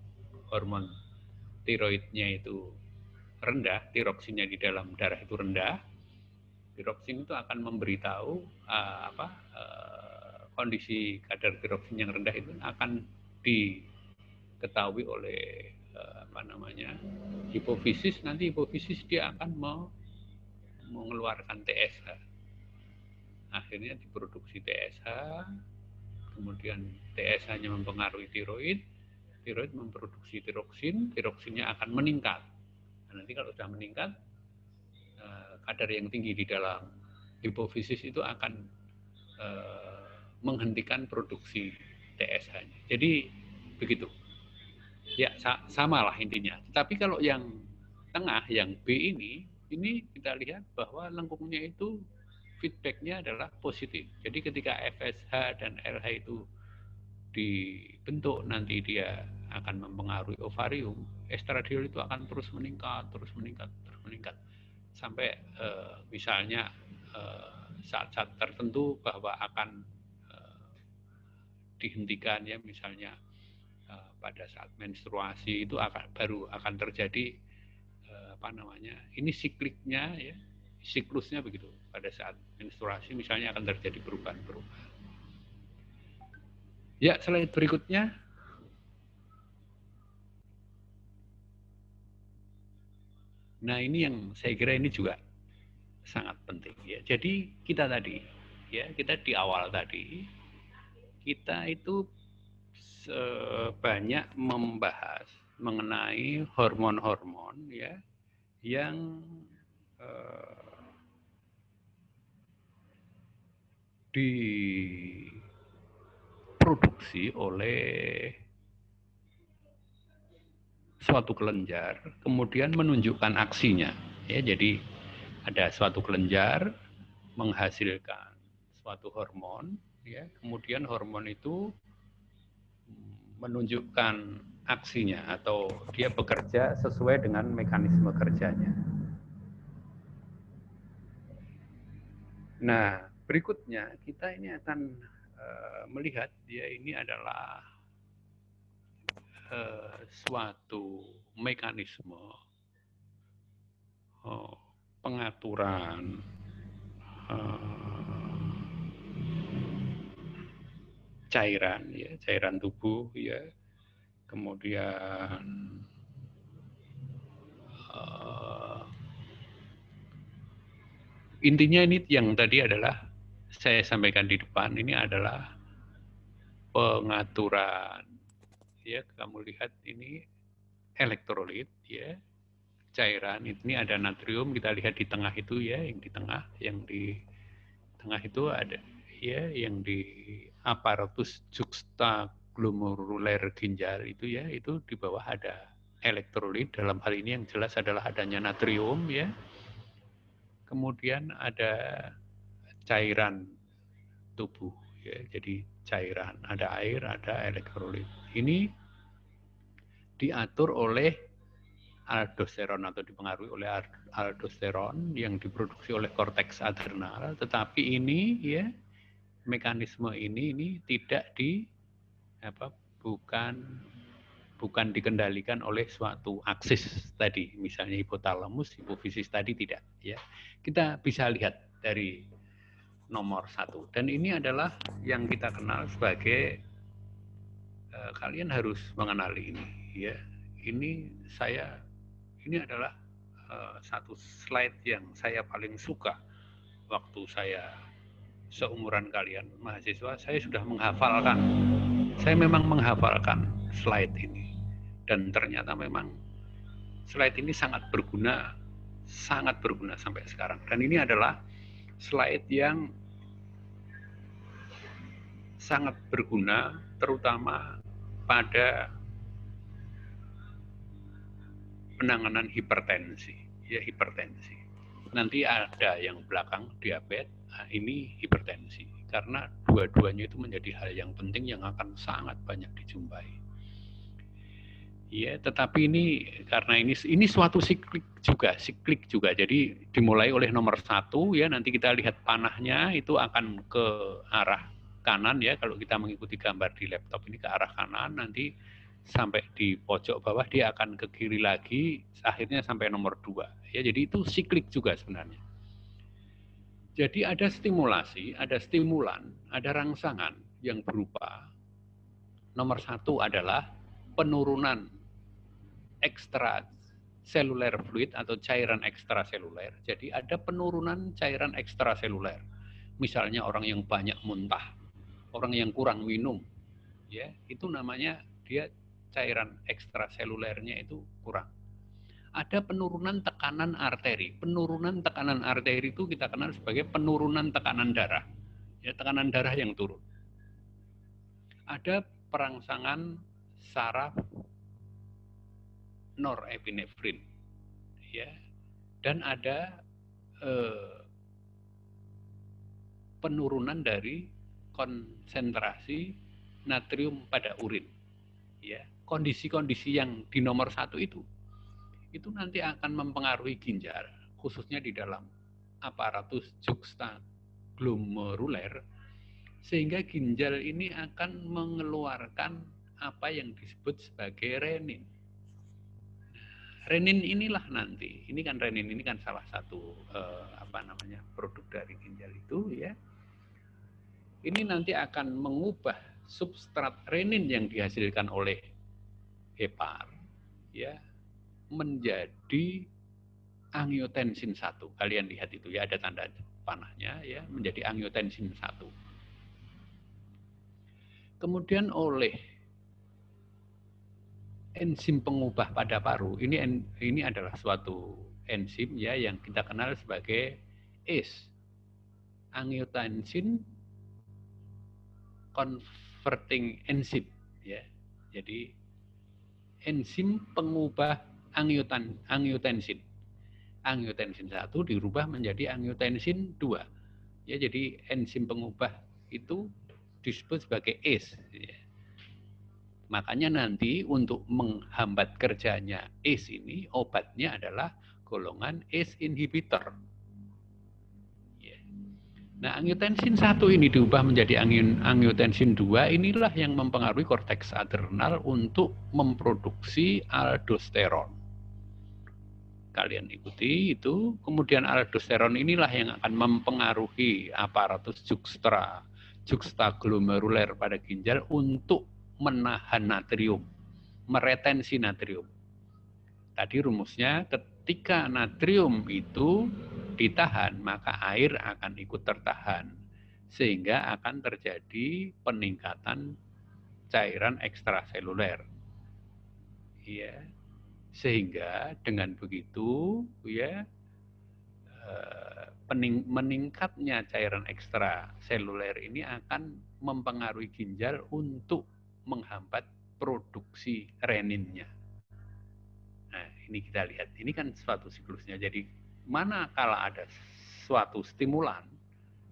hormon tiroidnya itu rendah, tiroksinnya di dalam darah itu rendah, tiroksin itu akan memberitahu kondisi kadar tiroksin yang rendah itu akan diketahui oleh hipofisis. Nanti hipofisis dia akan mengeluarkan TSH. Akhirnya diproduksi TSH, kemudian TSH-nya mempengaruhi tiroid, tiroid memproduksi tiroksin, tiroksinnya akan meningkat. Nah, nanti kalau sudah meningkat, kadar yang tinggi di dalam hipofisis itu akan menghentikan produksi TSH-nya. Jadi begitu. Ya samalah intinya. Tapi kalau yang tengah, yang B ini kita lihat bahwa lengkungnya itu feedback-nya adalah positif. Jadi ketika FSH dan LH itu dibentuk, nanti dia akan mempengaruhi ovarium, estradiol itu akan terus meningkat sampai misalnya saat-saat tertentu bahwa akan dihentikan ya, misalnya pada saat menstruasi itu baru akan terjadi ini sikliknya ya, siklusnya begitu. Pada saat menstruasi misalnya akan terjadi perubahan-perubahan. Ya, slide berikutnya. Nah, ini yang saya kira ini juga sangat penting ya. Jadi kita di awal tadi kita itu banyak membahas mengenai hormon-hormon ya yang diproduksi oleh suatu kelenjar, kemudian menunjukkan aksinya. Ya, jadi ada suatu kelenjar menghasilkan suatu hormon, ya, kemudian hormon itu menunjukkan aksinya atau dia bekerja sesuai dengan mekanisme kerjanya. Nah, berikutnya kita ini akan melihat ya, ini adalah suatu mekanisme pengaturan cairan tubuh ya, kemudian intinya ini yang tadi adalah saya sampaikan di depan, ini adalah pengaturan ya. Kamu lihat ini elektrolit ya, cairan ini ada natrium, kita lihat di tengah itu ya, yang di tengah itu ada ya, yang di aparatus juxtaglomeruler ginjal itu ya, itu di bawah ada elektrolit. Dalam hal ini yang jelas adalah adanya natrium ya. Kemudian ada cairan tubuh ya, jadi cairan, ada air, ada elektrolit. Ini diatur oleh aldosteron atau dipengaruhi oleh aldosteron yang diproduksi oleh korteks adrenal, tetapi ini ya, mekanisme ini tidak bukan dikendalikan oleh suatu aksis tadi, misalnya hipotalamus, hipofisis tadi tidak ya. Kita bisa lihat dari nomor 1, dan ini adalah yang kita kenal sebagai kalian harus mengenali ini ya. Ini adalah satu slide yang saya paling suka waktu saya seumuran kalian mahasiswa. Saya sudah menghafalkan, saya memang menghafalkan slide ini, dan ternyata memang slide ini sangat berguna sampai sekarang. Dan ini adalah slide yang sangat berguna terutama pada penanganan hipertensi ya, hipertensi. Nanti ada yang belakang diabetes, nah ini hipertensi, karena dua-duanya itu menjadi hal yang penting yang akan sangat banyak dijumpai. Ya, tetapi ini karena ini suatu siklik juga. Jadi dimulai oleh nomor 1 ya, nanti kita lihat panahnya itu akan ke arah kanan ya, kalau kita mengikuti gambar di laptop ini ke arah kanan, nanti sampai di pojok bawah dia akan ke kiri lagi, akhirnya sampai nomor 2 ya. Jadi itu siklik juga sebenarnya. Jadi ada stimulasi, ada stimulan, ada rangsangan yang berupa nomor 1 adalah penurunan ekstraseluler fluid atau cairan ekstraseluler. Jadi ada penurunan cairan ekstraseluler. Misalnya orang yang banyak muntah, orang yang kurang minum, ya itu namanya dia cairan ekstraselulernya itu kurang. Ada penurunan tekanan arteri. Penurunan tekanan arteri itu kita kenal sebagai penurunan tekanan darah. Ya, tekanan darah yang turun. ada perangsangan saraf norepinefrin, ya, dan ada penurunan dari konsentrasi natrium pada urin, ya. Kondisi-kondisi yang di nomor 1 itu nanti akan mempengaruhi ginjal, khususnya di dalam aparatus juxtaglomeruler, sehingga ginjal ini akan mengeluarkan apa yang disebut sebagai renin. Renin inilah nanti, renin ini kan salah satu produk dari ginjal itu, ya. Ini nanti akan mengubah substrat renin yang dihasilkan oleh hepar, ya, menjadi angiotensin 1. Kalian lihat itu, ya, ada tanda panahnya, ya, menjadi angiotensin 1. Kemudian oleh enzim pengubah pada paru, ini adalah suatu enzim, ya, yang kita kenal sebagai ACE, angiotensin converting enzyme, ya. Jadi enzim pengubah angiotensin. Angiotensin 1 dirubah menjadi angiotensin 2. Ya, jadi enzim pengubah itu disebut sebagai ACE, ya. Makanya nanti untuk menghambat kerjanya ACE ini, obatnya adalah golongan ACE inhibitor. Nah, angiotensin 1 ini diubah menjadi angiotensin 2, inilah yang mempengaruhi korteks adrenal untuk memproduksi aldosteron. Kalian ikuti itu, kemudian aldosteron inilah yang akan mempengaruhi aparatus juxtaglomeruler pada ginjal untuk menahan natrium, meretensi natrium. Tadi rumusnya, ketika natrium itu ditahan, maka air akan ikut tertahan, sehingga akan terjadi peningkatan cairan ekstraseluler, ya. Sehingga dengan begitu, ya, meningkatnya cairan ekstraseluler ini akan mempengaruhi ginjal untuk menghambat produksi reninnya. Nah, ini kita lihat, ini kan suatu siklusnya. Jadi manakala ada suatu stimulan,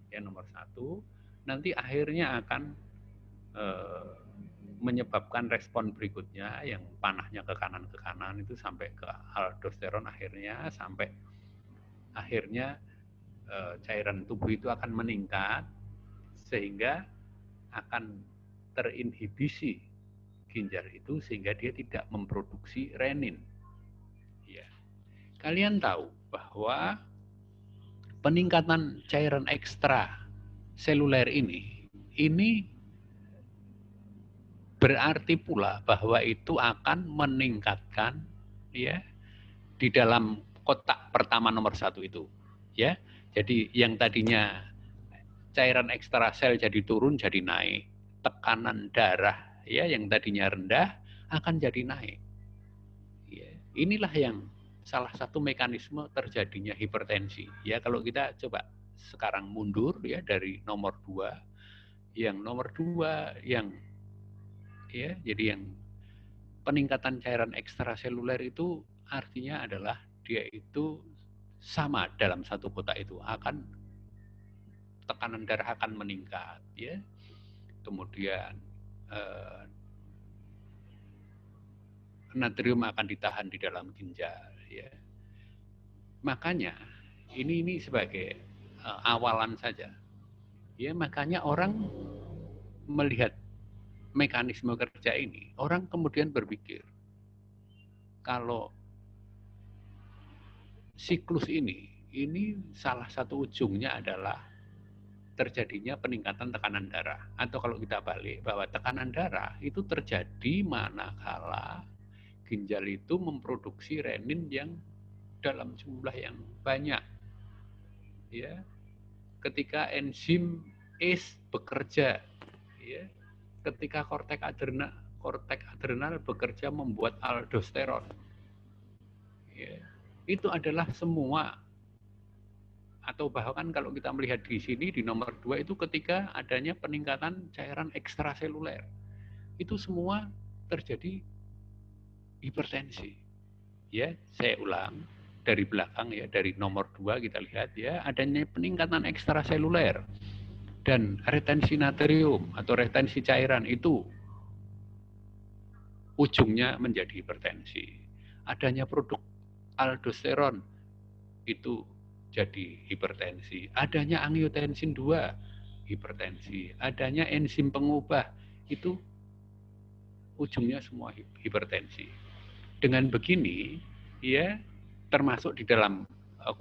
ya, nomor 1, nanti akhirnya akan menyebabkan respon berikutnya yang panahnya ke kanan itu sampai ke aldosteron, sampai akhirnya cairan tubuh itu akan meningkat sehingga akan terinhibisi ginjal itu sehingga dia tidak memproduksi renin. Ya. Kalian tahu bahwa peningkatan cairan ekstra seluler ini berarti pula bahwa itu akan meningkatkan, ya, di dalam kotak pertama nomor 1 itu, ya. Jadi yang tadinya cairan ekstrasel jadi turun jadi naik, tekanan darah, ya, yang tadinya rendah akan jadi naik. Ya, inilah yang salah satu mekanisme terjadinya hipertensi. Ya, kalau kita coba sekarang mundur, ya, dari nomor 2, yang nomor 2 yang, ya, jadi yang peningkatan cairan ekstraseluler itu artinya adalah dia itu sama dalam satu kotak itu, akan tekanan darah akan meningkat, ya. Kemudian natrium akan ditahan di dalam ginjal, ya. Makanya ini sebagai awalan saja, ya. Makanya orang melihat mekanisme kerja ini, orang kemudian berpikir kalau siklus ini salah satu ujungnya adalah terjadinya peningkatan tekanan darah, atau kalau kita balik bahwa tekanan darah itu terjadi manakala ginjal itu memproduksi renin yang dalam jumlah yang banyak, ya. Ketika enzim ACE bekerja, ya, ketika korteks adrenal bekerja membuat aldosteron, ya, itu adalah semua, atau bahkan kalau kita melihat di sini di nomor 2 itu ketika adanya peningkatan cairan ekstraseluler. itu semua terjadi hipertensi. Ya, saya ulang dari belakang ya, dari nomor 2 kita lihat ya, adanya peningkatan ekstraseluler dan retensi natrium atau retensi cairan itu ujungnya menjadi hipertensi. Adanya produk aldosteron itu jadi hipertensi. Adanya angiotensin 2 hipertensi. Adanya enzim pengubah itu ujungnya semua hipertensi. Dengan begini ya, termasuk di dalam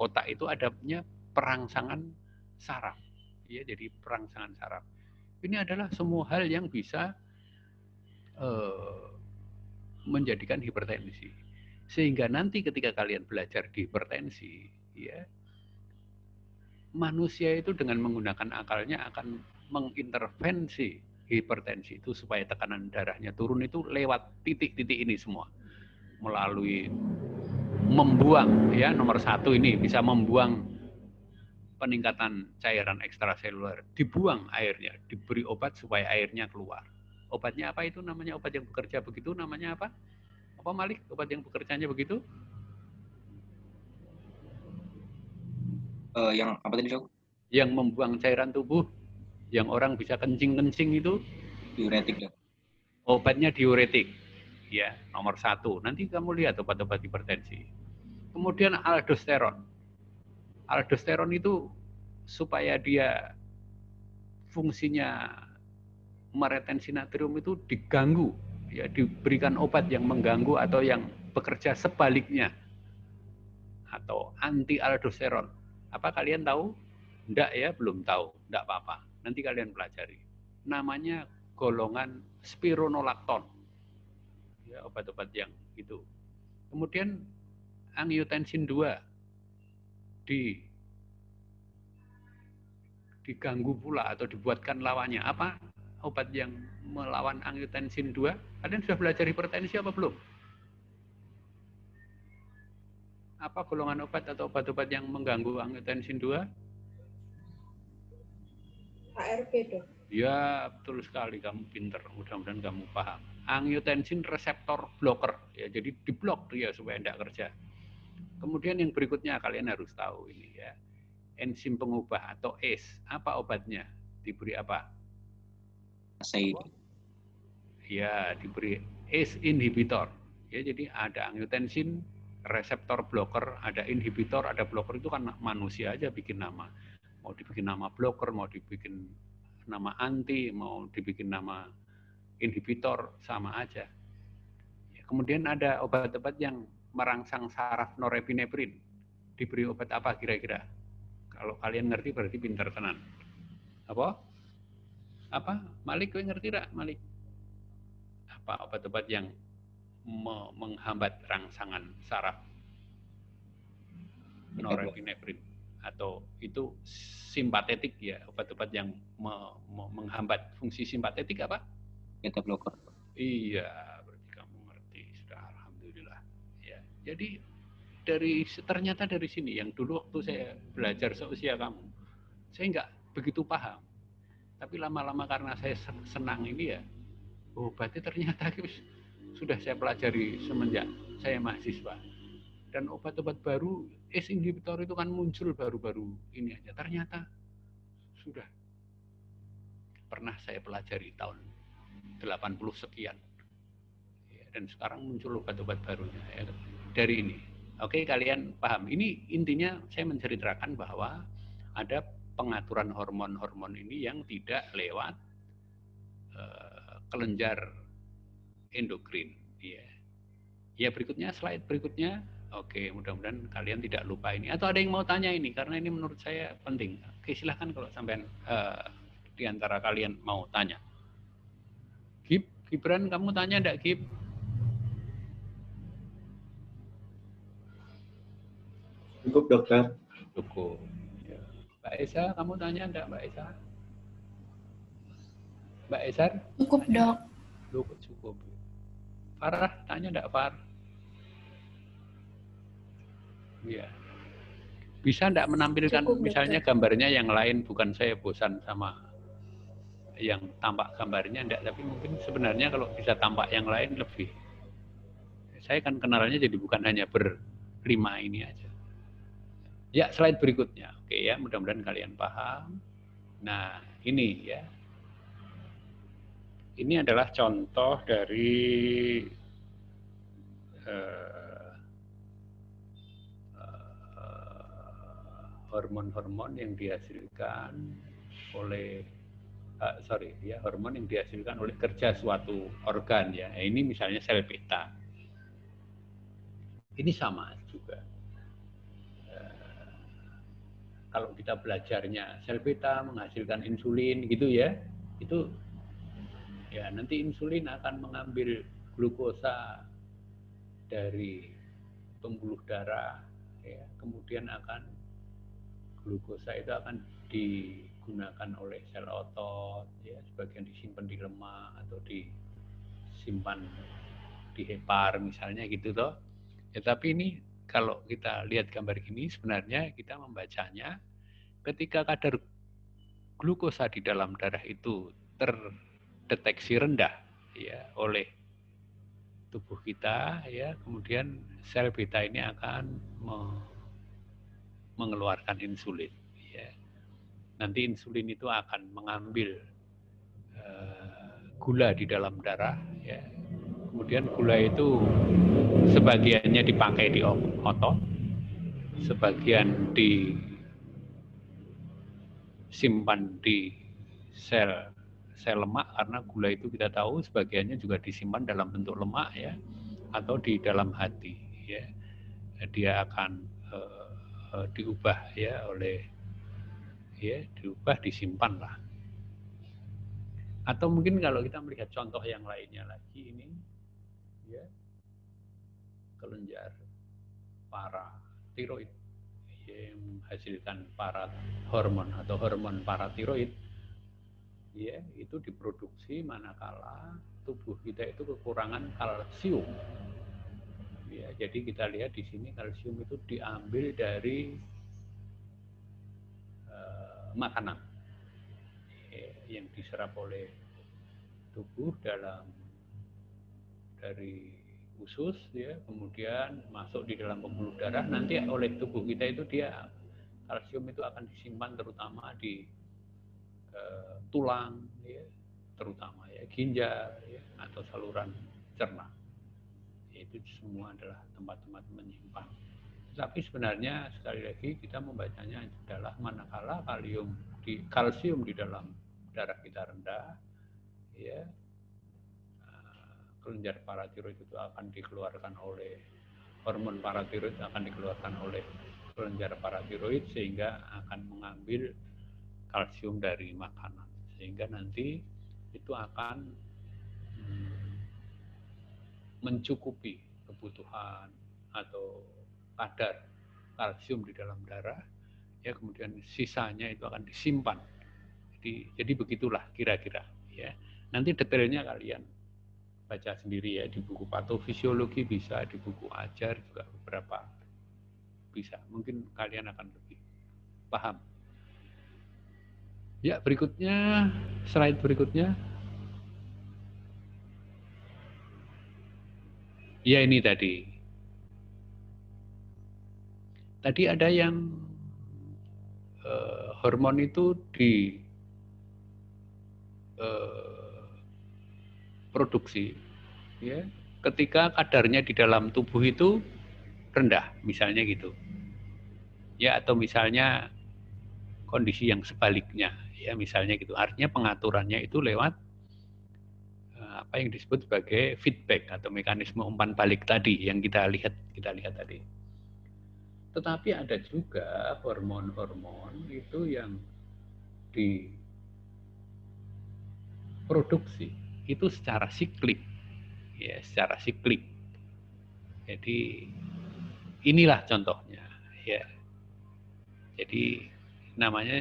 kotak itu adanya perangsangan saraf. Ya, jadi perangsangan saraf. Ini adalah semua hal yang bisa menjadikan hipertensi. Sehingga nanti ketika kalian belajar di hipertensi, ya, manusia itu dengan menggunakan akalnya akan mengintervensi hipertensi itu supaya tekanan darahnya turun itu lewat titik-titik ini semua. Melalui membuang, ya, nomor 1 ini bisa membuang peningkatan cairan ekstraseluler, dibuang airnya, diberi obat supaya airnya keluar. Obatnya apa itu? Namanya obat yang bekerja begitu, namanya apa? Apa Malik? Obat yang bekerjanya begitu? Yang apa tadi, Dok? Yang membuang cairan tubuh, yang orang bisa kencing-kencing itu? Diuretik, Dok. Obatnya diuretik. Ya, nomor 1. Nanti kamu lihat obat-obat hipertensi. Kemudian aldosteron. Aldosteron itu supaya dia fungsinya meretensi natrium itu diganggu, ya, diberikan obat yang mengganggu atau yang bekerja sebaliknya atau anti aldosteron. Apa kalian tahu? Enggak ya, belum tahu. Enggak apa-apa. Nanti kalian pelajari. Namanya golongan spironolakton. Ya, obat-obat yang itu. Kemudian angiotensin 2 diganggu pula atau dibuatkan lawannya. Apa obat yang melawan angiotensin 2? Kalian sudah belajar hipertensi apa belum? Apa golongan obat atau obat-obat yang mengganggu angiotensin 2? ARB, Dok. Ya, betul sekali, kamu pinter. Mudah-mudahan kamu paham. Angiotensin reseptor blocker. Ya, jadi diblok dia supaya tidak kerja. Kemudian yang berikutnya kalian harus tahu ini ya. Enzim pengubah atau ACE. Apa obatnya? Diberi apa? Saya Ya, diberi ACE inhibitor. Ya, jadi ada angiotensin reseptor blocker, ada inhibitor, ada blocker, itu kan manusia aja bikin nama. Mau dibikin nama blocker, mau dibikin nama anti, mau dibikin nama inhibitor, sama aja. Ya, kemudian ada obat-obat yang merangsang saraf norepinefrin. Diberi obat apa kira-kira? Kalau kalian ngerti berarti pintar tenan. Apa? Apa? Malik, kowe ngerti tak, Malik? Apa obat-obat yang menghambat rangsangan saraf norepinefrin? Atau itu simpatetik ya, obat-obat yang menghambat fungsi simpatetik apa? beta blocker. Iya, berarti kamu ngerti sudah, alhamdulillah. Ya, jadi ternyata dari sini yang dulu waktu saya belajar seusia kamu, saya nggak begitu paham. Tapi lama-lama karena saya senang ini ya, oh berarti ternyata sudah saya pelajari semenjak saya mahasiswa. Dan obat-obat baru, ACE inhibitor itu kan muncul baru-baru ini aja. Ternyata sudah pernah saya pelajari tahun 80 sekian. Ya, dan sekarang muncul obat-obat barunya ya, dari ini. Oke, kalian paham. Ini intinya saya menceritakan bahwa ada pengaturan hormon-hormon ini yang tidak lewat kelenjar endokrin. Ya. Ya, berikutnya, slide berikutnya. Oke, mudah-mudahan kalian tidak lupa ini. Atau ada yang mau tanya ini, karena ini menurut saya penting. Oke, silahkan kalau sampai di antara kalian mau tanya. Gibran, kamu tanya enggak, Gib? Cukup, dokter. Cukup. Ya. Mbak Esa, kamu tanya enggak, Mbak Esa? Mbak Esar? Cukup, Dok. Cukup. Farah, tanya enggak, Far? Iya. Bisa enggak menampilkan Cukup, misalnya gambarnya yang lain, bukan saya bosan sama yang tampak gambarnya enggak, tapi mungkin sebenarnya kalau bisa tampak yang lain lebih. Saya kan kenalnya jadi bukan hanya berlima ini aja. Ya, slide berikutnya. Oke ya, mudah-mudahan kalian paham. Nah, ini ya. Ini adalah contoh dari hormon-hormon yang dihasilkan oleh hormon yang dihasilkan oleh kerja suatu organ ya. Ini misalnya sel beta. Ini sama juga. Kalau kita belajarnya sel beta menghasilkan insulin gitu ya, itu ya nanti insulin akan mengambil glukosa dari pembuluh darah ya, kemudian glukosa itu akan digunakan oleh sel otot ya, sebagian disimpan di lemak atau disimpan di hepar misalnya gitu toh. Ya, tapi ini kalau kita lihat gambar ini sebenarnya kita membacanya ketika kadar glukosa di dalam darah itu terdeteksi rendah ya oleh tubuh kita ya, kemudian sel beta ini akan mengeluarkan insulin ya. Nanti insulin itu akan mengambil gula di dalam darah ya. Kemudian gula itu sebagiannya dipakai di otot, sebagian disimpan di sel lemak, karena gula itu kita tahu sebagiannya juga disimpan dalam bentuk lemak ya, atau di dalam hati ya. Dia akan diubah ya disimpan lah. Atau mungkin kalau kita melihat contoh yang lainnya lagi ini ya, kelenjar paratiroid yang menghasilkan hormon paratiroid ya, itu diproduksi manakala tubuh kita itu kekurangan kalsium ya. Jadi kita lihat di sini kalsium itu diambil dari makanan ya, yang diserap oleh tubuh dari usus ya, kemudian masuk di dalam pembuluh darah, nanti oleh tubuh kita itu kalsium itu akan disimpan terutama di tulang ya, terutama ya ginjal ya, atau saluran cerna. Itu semua adalah tempat-tempat menyimpan. Tapi sebenarnya sekali lagi kita membacanya adalah manakala kalsium di dalam darah kita rendah ya, kelenjar paratiroid itu akan dikeluarkan oleh hormon paratiroid, akan dikeluarkan oleh kelenjar paratiroid sehingga akan mengambil kalsium dari makanan, sehingga nanti itu akan mencukupi kebutuhan atau kadar kalsium di dalam darah ya, kemudian sisanya itu akan disimpan. Jadi begitulah kira-kira ya. Nanti detailnya kalian baca sendiri ya, di buku patofisiologi bisa, di buku ajar juga beberapa bisa. Mungkin kalian akan lebih paham. Ya, berikutnya, slide berikutnya. Ya, ini tadi. Tadi ada yang hormon itu produksi ya, ketika kadarnya di dalam tubuh itu rendah, misalnya gitu. Ya, atau misalnya kondisi yang sebaliknya ya, misalnya gitu. Artinya pengaturannya itu lewat apa yang disebut sebagai feedback atau mekanisme umpan balik tadi yang kita lihat tadi. Tetapi ada juga hormon-hormon itu yang diproduksi itu secara siklik ya, secara siklik. Jadi inilah contohnya ya. Jadi namanya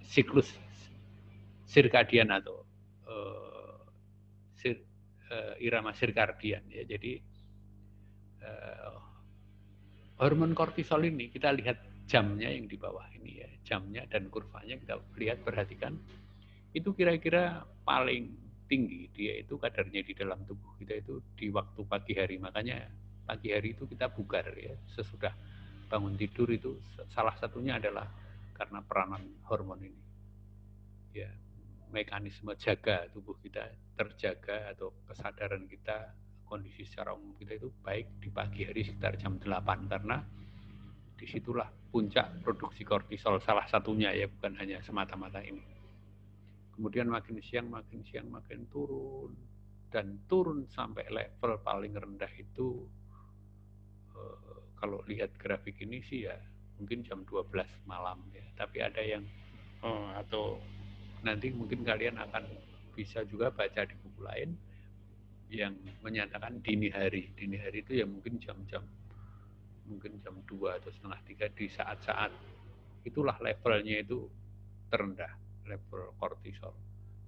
siklus sirkadian atau irama sirkadian ya. Jadi hormon kortisol ini kita lihat jamnya yang di bawah ini ya, jamnya dan kurvanya kita lihat, perhatikan. itu kira-kira paling tinggi dia itu kadarnya di dalam tubuh kita itu di waktu pagi hari. Makanya pagi hari itu kita bugar ya, sesudah bangun tidur itu salah satunya adalah karena peranan hormon ini. Ya, mekanisme jaga tubuh kita terjaga atau kesadaran kita, kondisi secara umum kita itu baik di pagi hari sekitar jam 8 karena disitulah puncak produksi kortisol salah satunya ya, bukan hanya semata-mata ini. Kemudian makin siang makin turun dan turun sampai level paling rendah itu kalau lihat grafik ini sih ya mungkin jam 12 malam ya. Tapi ada yang atau nanti mungkin kalian akan bisa juga baca di buku lain yang menyatakan dini hari. Dini hari itu ya mungkin jam-jam mungkin jam 2 atau setengah 3 di saat-saat itulah levelnya itu terendah, level kortisol.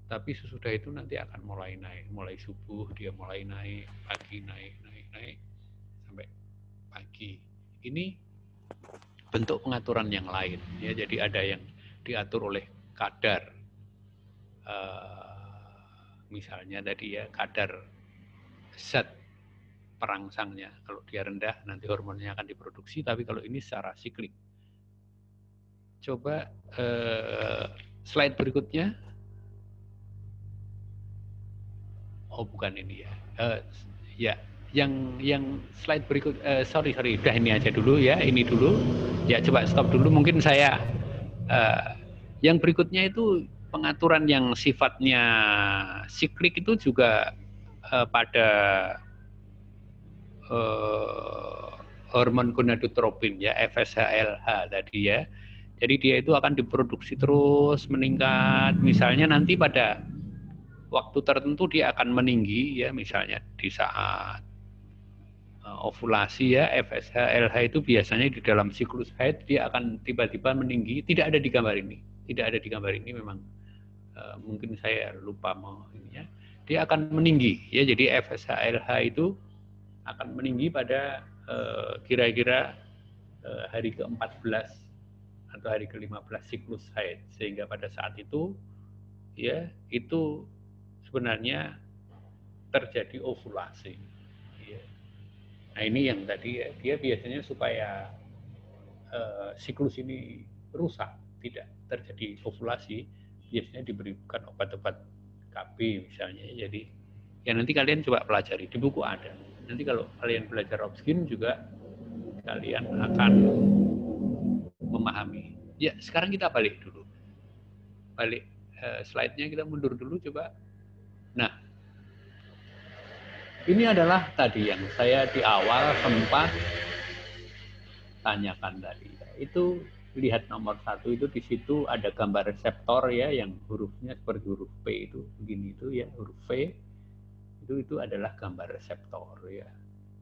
Tapi sesudah itu nanti akan mulai naik, mulai subuh dia mulai naik, pagi naik sampai pagi. Ini bentuk pengaturan yang lain ya. Jadi ada yang diatur oleh kadar misalnya tadi ya, kadar zat perangsangnya. Kalau dia rendah nanti hormonnya akan diproduksi, tapi kalau ini secara siklik. Coba slide berikutnya. Oh bukan ini ya. Ya, yang slide berikut. Sorry, udah ini aja dulu ya. Ini dulu. Ya coba stop dulu. Mungkin saya. Yang berikutnya itu pengaturan yang sifatnya siklik itu juga pada hormon gonadotropin ya, FSH/LH tadi ya. Jadi dia itu akan diproduksi terus meningkat. Misalnya nanti pada waktu tertentu dia akan meninggi ya, misalnya di saat ovulasi ya, FSH/LH itu biasanya di dalam siklus haid dia akan tiba-tiba meninggi. Tidak ada di gambar ini. Tidak ada di gambar ini memang mungkin saya lupa mau ininya. Dia akan meninggi ya. Jadi FSH/LH itu akan meninggi pada kira-kira hari ke-14 atau hari ke-15 siklus haid, sehingga pada saat itu ya itu sebenarnya terjadi ovulasi ya. Nah ini yang tadi ya, dia biasanya supaya siklus ini rusak, tidak terjadi ovulasi, biasanya diberikan obat-obat KB misalnya. Jadi ya nanti kalian coba pelajari, di buku ada. Nanti kalau kalian belajar Robskin juga kalian akan memahami. Ya sekarang kita balik dulu. Balik slide-nya kita mundur dulu coba. Nah, ini adalah tadi yang saya di awal sempat tanyakan tadi. Itu lihat nomor 1 itu di situ ada gambar reseptor ya, yang hurufnya seperti huruf P itu begini itu ya, huruf V itu adalah gambar reseptor ya.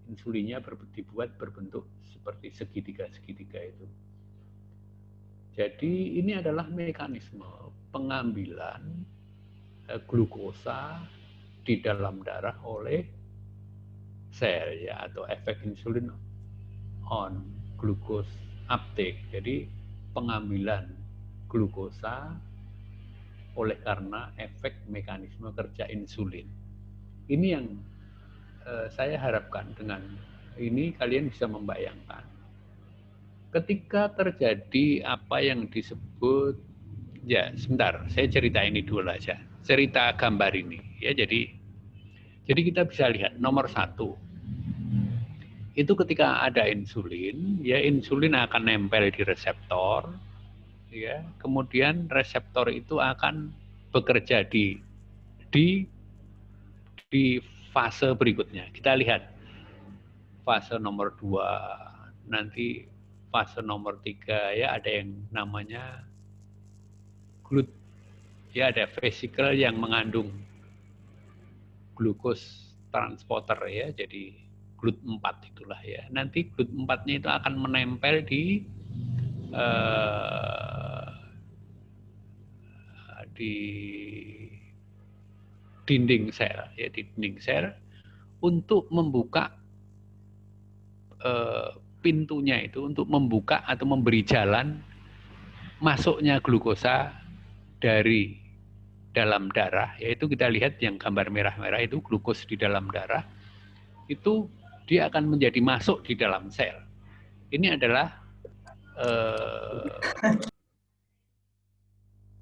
Insulinnya dibuat berbentuk seperti segitiga itu. Jadi ini adalah mekanisme pengambilan glukosa di dalam darah oleh sel ya, atau efek insulin on glucose uptake. Jadi pengambilan glukosa oleh karena efek mekanisme kerja insulin. Ini yang saya harapkan dengan ini kalian bisa membayangkan. Ketika terjadi apa yang disebut, ya sebentar, saya cerita ini dulu aja. Cerita gambar ini ya. Jadi kita bisa lihat nomor 1 itu ketika ada insulin, ya insulin akan nempel di reseptor, ya. Kemudian reseptor itu akan bekerja di fase berikutnya. Kita lihat fase nomor 2, nanti fase nomor 3 ya, ada yang namanya GLUT, ya ada vesikel yang mengandung glukos transporter ya, jadi GLUT4 itulah ya. Nanti GLUT4-nya itu akan menempel di dinding sel ya, di dinding sel untuk membuka pintunya itu, untuk membuka atau memberi jalan masuknya glukosa dari dalam darah, yaitu kita lihat yang gambar merah-merah itu glukos di dalam darah, itu dia akan menjadi masuk di dalam sel. Ini adalah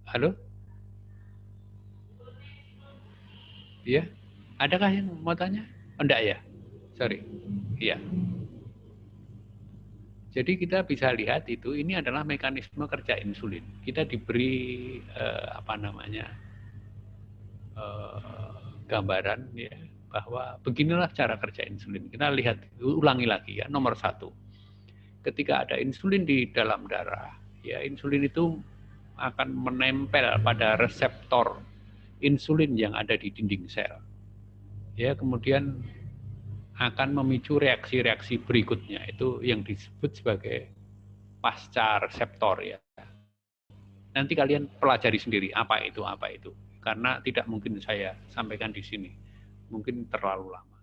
halo? Ya, adakah yang mau tanya? Oh, enggak ya? Sorry. Iya. Jadi kita bisa lihat itu, ini adalah mekanisme kerja insulin. Kita diberi gambaran ya bahwa beginilah cara kerja insulin. Kita lihat, ulangi lagi ya. Nomor 1, ketika ada insulin di dalam darah, ya insulin itu akan menempel pada reseptor insulin yang ada di dinding sel. Ya, kemudian akan memicu reaksi-reaksi berikutnya, itu yang disebut sebagai pasca reseptor ya. Nanti kalian pelajari sendiri apa itu, karena tidak mungkin saya sampaikan di sini, mungkin terlalu lama.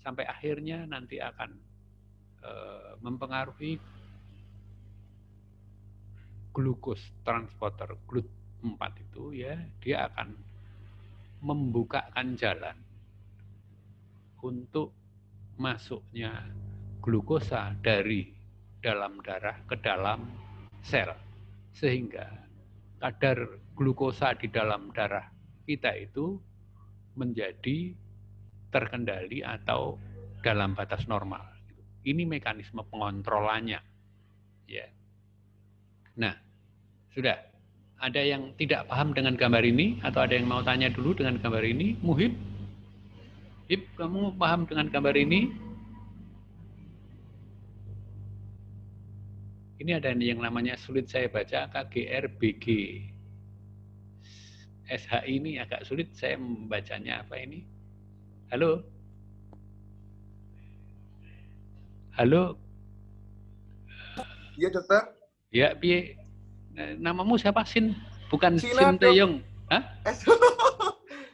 Sampai akhirnya nanti akan mempengaruhi glukos transporter GLUT4 itu ya, dia akan membukakan jalan untuk masuknya glukosa dari dalam darah ke dalam sel, sehingga kadar glukosa di dalam darah kita itu menjadi terkendali atau dalam batas normal. Ini mekanisme pengontrolannya. Ya. Nah, sudah. Ada yang tidak paham dengan gambar ini atau ada yang mau tanya dulu dengan gambar ini? Muhib? Hib, kamu paham dengan gambar ini? Ini ada yang namanya sulit saya baca, KGRBG. SHI ini agak sulit saya membacanya, apa ini? Halo? Halo? Iya, dokter. Ya, piye? Namamu siapa, Sin? Bukan Sina, Sin Taeyong. Hah?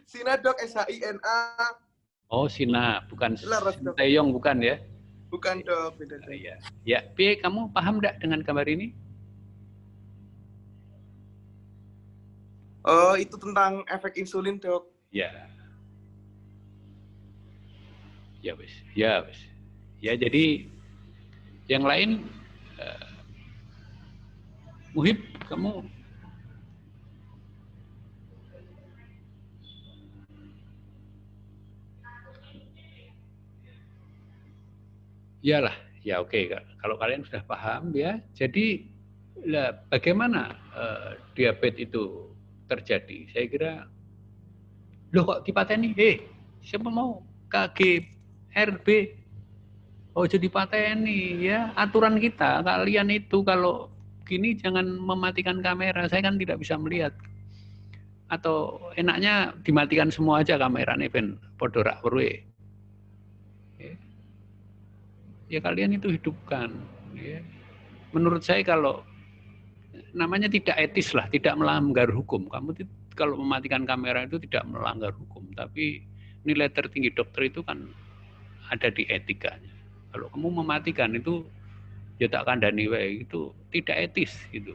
Sina, dok, SHINA. Oh, Sina, bukan Laras, Sin Taeyong, bukan ya? Bukan, dok, beda. Ya. Ya, piye, kamu paham enggak dengan gambar ini? Oh, itu tentang efek insulin, dok. Ya. Ya, wes. Ya, wes. Ya, jadi yang lain Muhib, kamu iyalah, ya oke. Kalau kalian sudah paham ya, jadi bagaimana diabetes itu terjadi? Saya kira, loh kok dipateni? Siapa mau KGRB? Oh jadi pateni ya, aturan kita. Kalian itu kalau gini jangan mematikan kamera, saya kan tidak bisa melihat. Atau enaknya dimatikan semua aja kameranya, ben podo rak weruhe. Ya kalian itu hidupkan. Ya. Menurut saya kalau namanya tidak etis lah, tidak melanggar hukum. Kamu kalau mematikan kamera itu tidak melanggar hukum, tapi nilai tertinggi dokter itu kan ada di etikanya. Kalau kamu mematikan itu ya tak kandani wae, itu tidak etis gitu.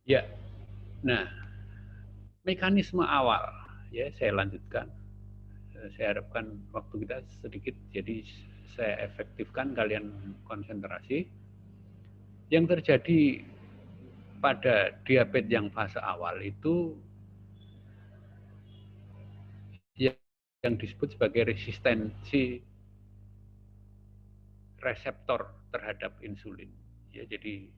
Ya. Nah, mekanisme awal ya saya lanjutkan. Saya harapkan waktu kita sedikit, jadi saya efektifkan, kalian konsentrasi. Yang terjadi pada diabetes yang fase awal itu yang disebut sebagai resistensi reseptor terhadap insulin. Ya, jadi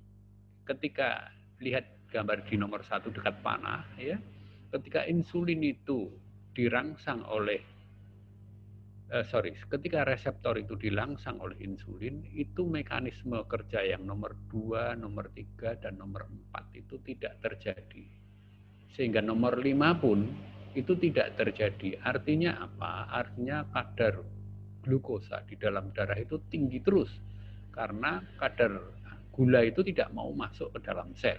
ketika lihat gambar di nomor 1 dekat panah, ya, ketika insulin itu dirangsang oleh ketika reseptor itu dirangsang oleh insulin, itu mekanisme kerja yang nomor 2, nomor 3, dan nomor 4 itu tidak terjadi. Sehingga nomor 5 pun itu tidak terjadi. Artinya apa? Artinya kadar glukosa di dalam darah itu tinggi terus. Karena kadar gula itu tidak mau masuk ke dalam sel.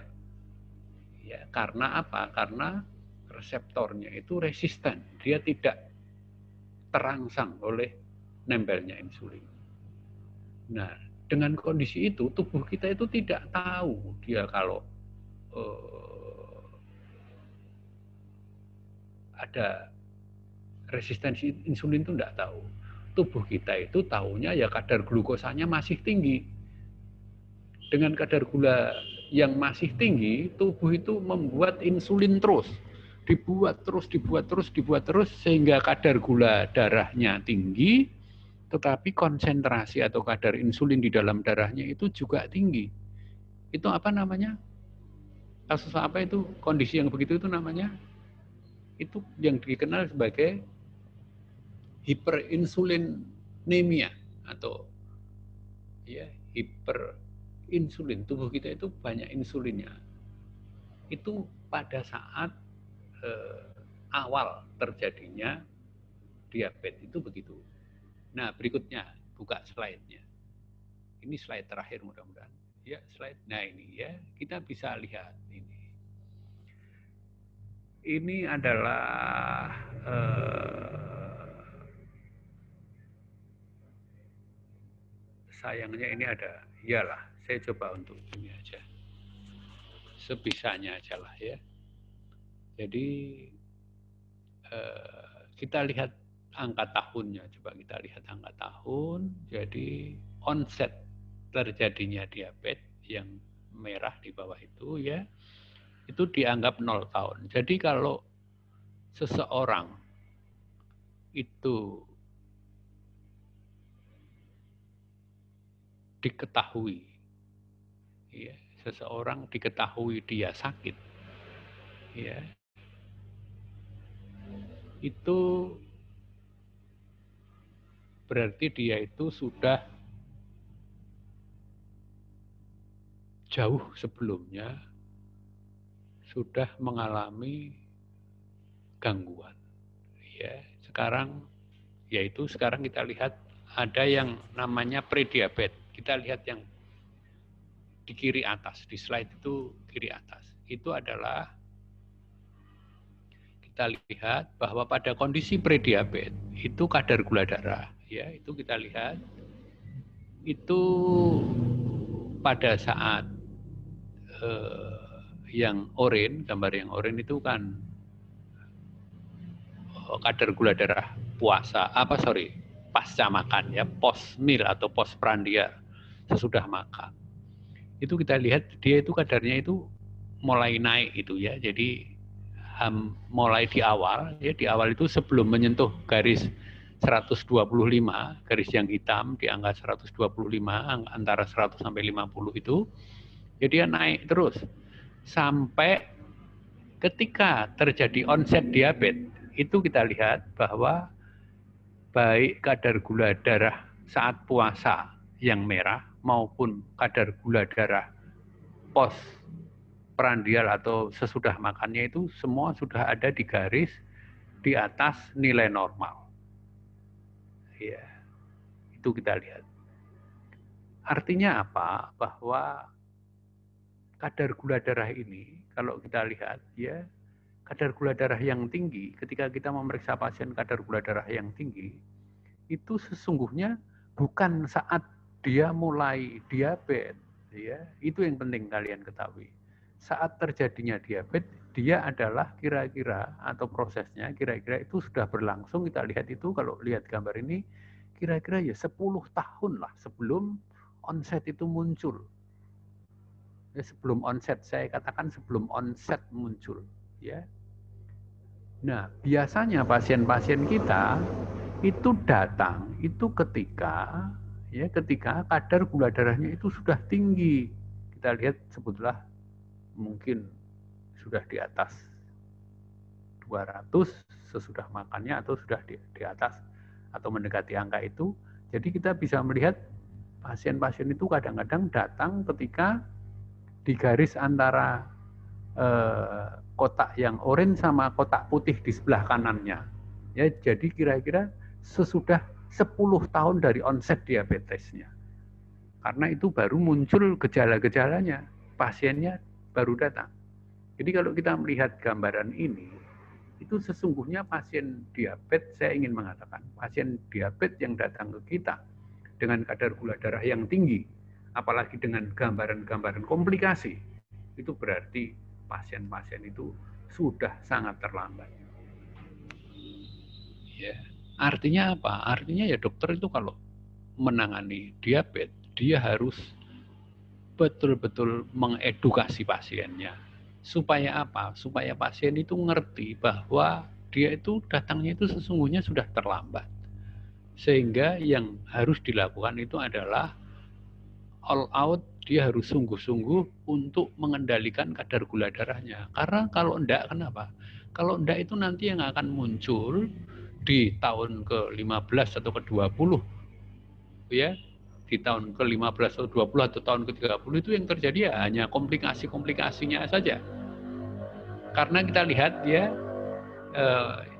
Ya, karena apa? Karena reseptornya itu resisten. Dia tidak terangsang oleh nempelnya insulin. Nah, dengan kondisi itu tubuh kita itu tidak tahu dia kalau ada resistensi insulin itu enggak tahu. Tubuh kita itu taunya ya kadar glukosanya masih tinggi. Dengan kadar gula yang masih tinggi, tubuh itu membuat insulin terus. Dibuat terus, sehingga kadar gula darahnya tinggi, tetapi konsentrasi atau kadar insulin di dalam darahnya itu juga tinggi. Itu apa namanya? Kasus apa itu? Kondisi yang begitu itu namanya? Itu yang dikenal sebagai hiperinsulinemia atau ya hiperinsulin. Tubuh kita itu banyak insulinnya. Itu pada saat awal terjadinya diabetes itu begitu. Nah, berikutnya buka slide-nya. Ini slide terakhir mudah-mudahan. Ya, slide. Nah, ini ya, kita bisa lihat ini. Ini adalah sayangnya ini ada, iyalah, saya coba untuk ini aja. Sebisanya aja lah ya. Jadi kita lihat angka tahunnya, coba kita lihat angka tahun. Jadi onset terjadinya diabetes yang merah di bawah itu ya, itu dianggap 0 tahun. Jadi kalau seseorang itu diketahui, ya, seseorang diketahui dia sakit, ya, itu berarti dia itu sudah jauh sebelumnya sudah mengalami gangguan. Ya, sekarang kita lihat ada yang namanya prediabetes. Kita lihat yang di kiri atas, di slide itu kiri atas. Itu adalah kita lihat bahwa pada kondisi prediabetes itu kadar gula darah, ya, itu kita lihat itu pada saat yang oranye, gambar yang oranye itu kan kadar gula darah pasca makan ya, post meal atau post prandial, sesudah makan. Itu kita lihat dia itu kadarnya itu mulai naik itu ya. Jadi mulai di awal itu sebelum menyentuh garis 125, garis yang hitam di angka 125, antara 100 sampai 50 itu, jadi dia naik terus sampai ketika terjadi onset diabetes. Itu kita lihat bahwa baik kadar gula darah saat puasa yang merah maupun kadar gula darah post prandial atau sesudah makannya itu semua sudah ada di garis di atas nilai normal. Ya, itu kita lihat. Artinya apa? Bahwa kadar gula darah ini, kalau kita lihat ya, kadar gula darah yang tinggi, ketika kita memeriksa pasien kadar gula darah yang tinggi, itu sesungguhnya bukan saat dia mulai diabetes, ya. Itu yang penting kalian ketahui. Saat terjadinya diabetes, dia adalah kira-kira atau prosesnya kira-kira itu sudah berlangsung. Kita lihat itu, kalau lihat gambar ini, kira-kira ya 10 tahun lah sebelum onset itu muncul. Ya, sebelum onset, saya katakan sebelum onset muncul. Ya. Nah, biasanya pasien-pasien kita itu datang itu ketika kadar gula darahnya itu sudah tinggi. Kita lihat sebutlah mungkin sudah di atas 200 sesudah makannya atau sudah di atas atau mendekati angka itu. Jadi kita bisa melihat pasien-pasien itu kadang-kadang datang ketika di garis antara kotak yang oranye sama kotak putih di sebelah kanannya. Ya, jadi kira-kira sesudah 10 tahun dari onset diabetesnya. Karena itu baru muncul gejala-gejalanya, pasiennya baru datang. Jadi kalau kita melihat gambaran ini, itu sesungguhnya pasien diabetes, saya ingin mengatakan, pasien diabetes yang datang ke kita dengan kadar gula darah yang tinggi, apalagi dengan gambaran-gambaran komplikasi, itu berarti pasien-pasien itu sudah sangat terlambat. Ya, artinya apa? Artinya ya dokter itu kalau menangani diabetes, dia harus betul-betul mengedukasi pasiennya. Supaya apa? Supaya pasien itu ngerti bahwa dia itu datangnya itu sesungguhnya sudah terlambat. Sehingga yang harus dilakukan itu adalah all out, dia harus sungguh-sungguh untuk mengendalikan kadar gula darahnya. Karena kalau enggak, kenapa? Kalau enggak itu nanti yang akan muncul di tahun ke-15 atau ke-20, ya, di tahun ke-15 atau 20 atau tahun ke-30 itu yang terjadi ya hanya komplikasi-komplikasinya saja. Karena kita lihat ya,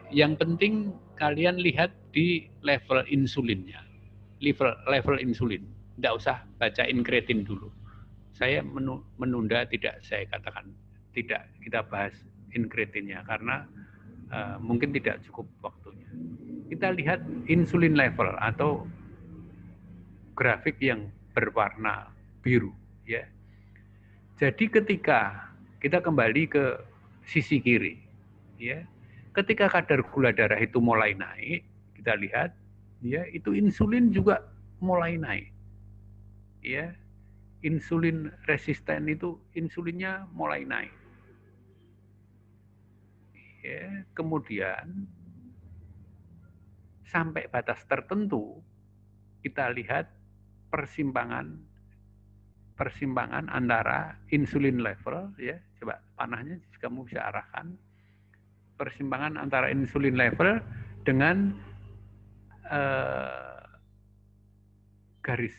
yang penting kalian lihat di level insulinnya, level insulin. Tidak usah baca inkretin dulu. Saya menunda, tidak saya katakan tidak kita bahas inkretinnya karena mungkin tidak cukup waktunya. Kita lihat insulin level atau grafik yang berwarna biru, ya. Jadi ketika kita kembali ke sisi kiri, ya, ketika kadar gula darah itu mulai naik, kita lihat, ya, itu insulin juga mulai naik. Ya, insulin resisten itu insulinnya mulai naik. Ya, kemudian sampai batas tertentu kita lihat persimpangan antara insulin level, ya, coba panahnya kamu bisa arahkan, persimpangan antara insulin level dengan garis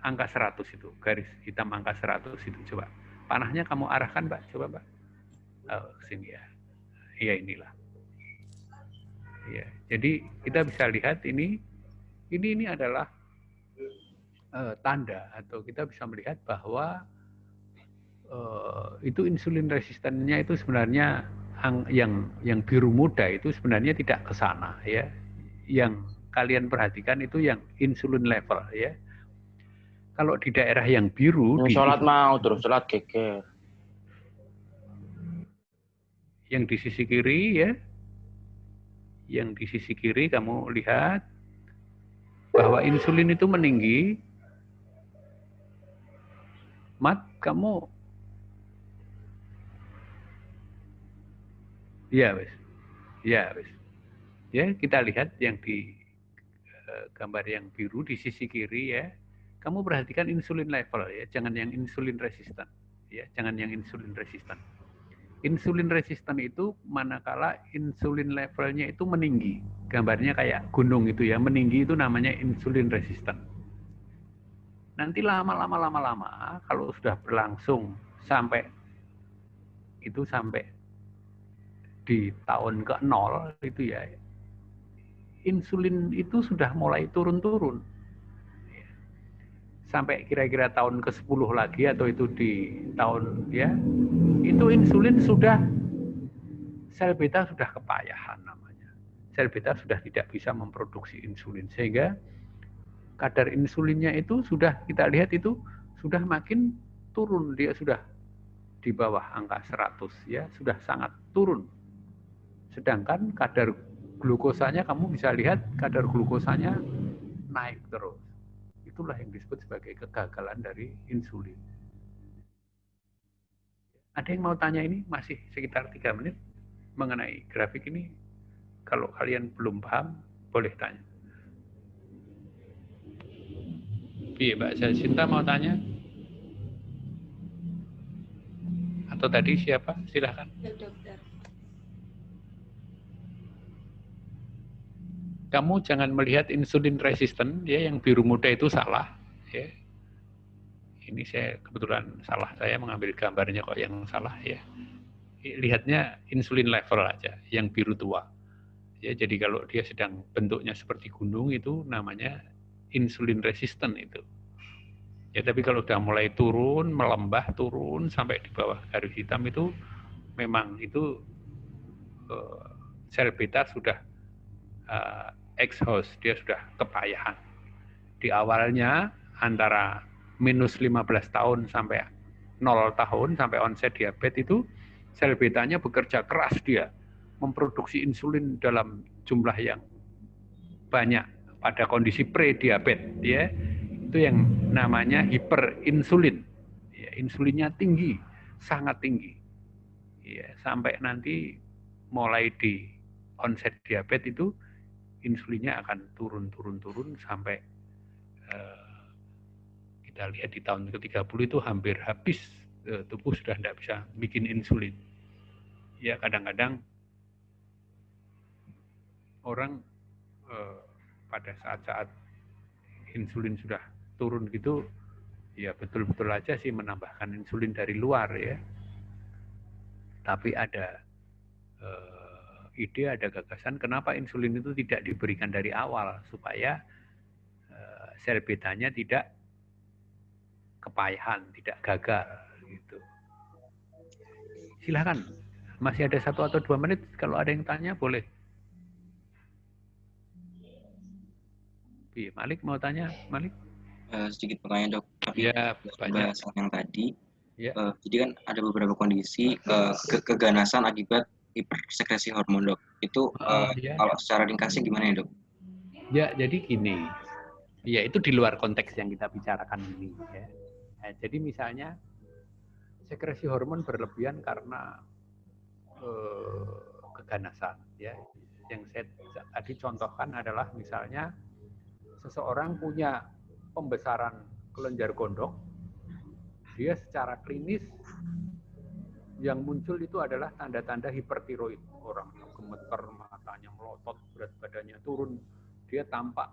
angka 100 itu, garis hitam angka 100 itu. Coba panahnya kamu arahkan, Mbak. Coba, Mbak. Oh, sini ya. Iya, inilah. Ya, jadi kita bisa lihat ini adalah tanda, atau kita bisa melihat bahwa itu insulin resistennya itu sebenarnya yang biru muda itu sebenarnya tidak ke sana, ya. Yang kalian perhatikan itu yang insulin level, ya. Kalau di daerah yang biru, sholat mau terus sholat geger. Yang di sisi kiri, ya, yang di sisi kiri kamu lihat bahwa insulin itu meninggi. Mat, kamu, ya wes, ya wes, ya, kita lihat yang di gambar yang biru di sisi kiri, ya. Kamu perhatikan insulin level, ya, jangan yang insulin resisten, ya, jangan yang insulin resisten. Insulin resisten itu manakala insulin levelnya itu meninggi, gambarnya kayak gunung itu, ya, meninggi itu namanya insulin resisten. Nanti lama-lama kalau sudah berlangsung sampai di tahun ke-0 itu, ya, insulin itu sudah mulai turun-turun. Sampai kira-kira tahun ke-10 lagi atau itu di tahun, ya, itu insulin sudah, sel beta sudah kepayahan namanya. Sel beta sudah tidak bisa memproduksi insulin, sehingga kadar insulinnya itu sudah kita lihat itu sudah makin turun, dia sudah di bawah angka 100, ya, sudah sangat turun. Sedangkan kadar glukosanya kamu bisa lihat kadar glukosanya naik terus. Itulah yang disebut sebagai kegagalan dari insulin. Ada yang mau tanya ini? Masih sekitar 3 menit mengenai grafik ini. Kalau kalian belum paham, boleh tanya. Iya, Mbak Jacinta mau tanya? Atau tadi siapa? Silakan. Ya, dokter. Kamu jangan melihat insulin resisten, ya, yang biru muda itu salah, ya. Ini saya kebetulan salah, saya mengambil gambarnya kok yang salah, ya. Lihatnya insulin level aja, yang biru tua. Ya, jadi kalau dia sedang bentuknya seperti gunung itu namanya insulin resisten itu. Ya, tapi kalau udah mulai turun, melembah turun sampai di bawah garis hitam itu memang itu sel beta sudah exhaust, dia sudah kepayahan. Di awalnya antara minus 15 tahun sampai 0 tahun sampai onset diabetes itu sel betanya bekerja keras, dia memproduksi insulin dalam jumlah yang banyak pada kondisi pre-diabetes, ya. Itu yang namanya hiperinsulin. Ya, insulinnya tinggi, sangat tinggi. Ya, sampai nanti mulai di onset diabetes itu insulinnya akan turun sampai kita lihat di tahun ke-30 itu hampir habis, tubuh sudah tidak bisa bikin insulin. Ya, kadang-kadang orang pada saat-saat insulin sudah turun gitu, ya betul-betul aja sih menambahkan insulin dari luar, ya. Tapi ada ide, ada gagasan kenapa insulin itu tidak diberikan dari awal supaya sel betanya tidak kepayahan, tidak gagal gitu. Silakan, masih ada 1 atau 2 menit, kalau ada yang tanya boleh. Malik mau tanya, Malik? Sedikit pertanyaan, Dok. Tapi Ya, banyak. bahas yang tadi. Ya. Jadi kan ada beberapa kondisi keganasan akibat hipersekresi hormon, Dok. Itu Ya. kalau secara ringkasnya gimana ya, Dok? Ya, jadi gini. Ya, itu di luar konteks yang kita bicarakan ini, ya. Nah, jadi misalnya sekresi hormon berlebihan karena keganasan, ya. Yang saya tadi contohkan adalah misalnya seseorang punya pembesaran kelenjar gondok, dia secara klinis yang muncul itu adalah tanda-tanda hipertiroid. Orang gemeter, matanya melotot, berat badannya turun, dia tampak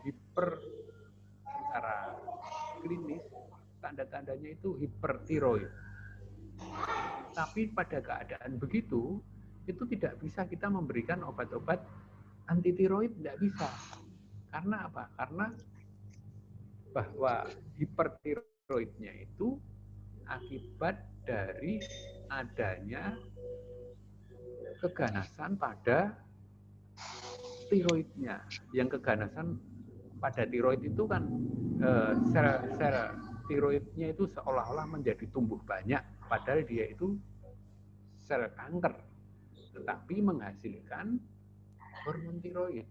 hiper. Secara klinis tanda-tandanya itu hipertiroid. Tapi pada keadaan begitu, itu tidak bisa kita memberikan obat-obat anti tiroid, tidak bisa. Karena apa? Karena bahwa hipertiroidnya itu akibat dari adanya keganasan pada tiroidnya. Yang keganasan pada tiroid itu kan sel tiroidnya itu seolah-olah menjadi tumbuh banyak, padahal dia itu sel kanker, tetapi menghasilkan hormon tiroid.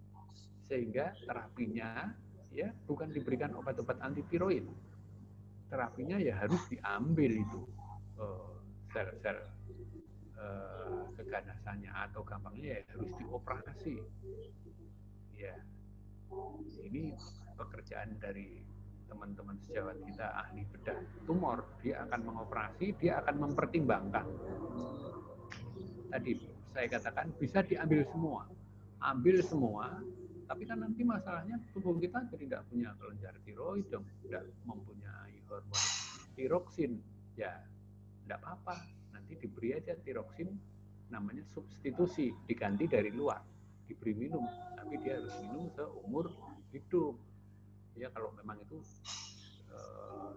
Sehingga terapinya ya bukan diberikan obat-obat anti tiroid, terapinya ya harus diambil itu sel-sel keganasannya, atau gampangnya ya harus dioperasi. Ya, ini pekerjaan dari teman-teman sejawat kita ahli bedah tumor. Dia akan mengoperasi, dia akan mempertimbangkan. Tadi saya katakan bisa diambil semua, ambil semua. Tapi kan nanti masalahnya tubuh kita jadi tidak punya kelenjar tiroid, tidak mempunyai hormon tiroksin. Ya, tidak apa-apa. Nanti diberi aja tiroksin, namanya substitusi, diganti dari luar, diberi minum. Tapi dia harus minum seumur hidup. Ya, kalau memang itu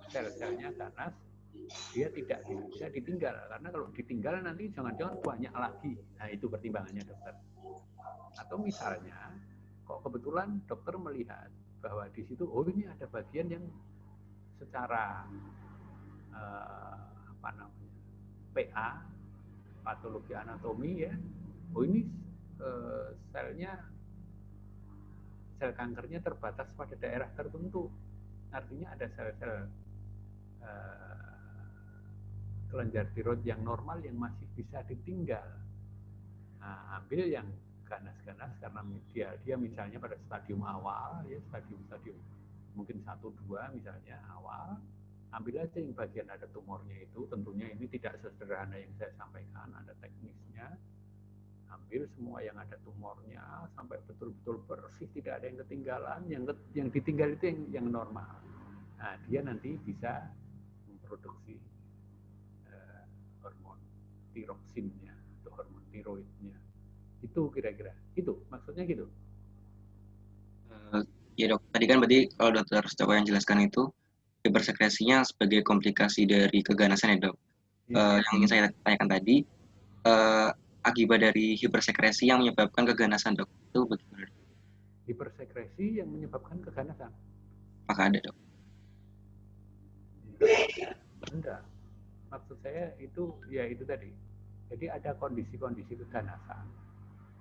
sel-selnya ganas, dia tidak bisa ditinggal. Karena kalau ditinggal nanti jangan-jangan banyak lagi. Nah, itu pertimbangannya dokter. Atau misalnya kok kebetulan dokter melihat bahwa di situ, oh ini ada bagian yang secara PA, patologi anatomi ya, oh ini sel kankernya terbatas pada daerah tertentu. Artinya ada sel-sel kelenjar tiroid yang normal yang masih bisa ditinggal. Nah, ambil yang ganas-ganas karena dia misalnya pada stadium awal, ya stadium mungkin 1-2 misalnya awal, ambil aja yang bagian ada tumornya itu. Tentunya ini tidak sesederhana yang saya sampaikan, ada teknisnya. Ambil semua yang ada tumornya sampai betul-betul bersih, tidak ada yang ketinggalan. Yang ditinggal itu yang normal. Nah, dia nanti bisa memproduksi hormon tiroksinnya atau hormon tiroidnya. Itu kira-kira, itu maksudnya gitu. Ya dok, tadi kan berarti kalau dokter Joko yang jelaskan itu hipersekresinya sebagai komplikasi dari keganasan ya dok. Yang ingin saya tanyakan tadi, akibat dari hipersekresi yang menyebabkan keganasan dok, itu bagaimana? Hipersekresi yang menyebabkan keganasan? Apakah ada dok? Enggak. maksud saya itu ya itu tadi. Jadi ada kondisi-kondisi keganasan.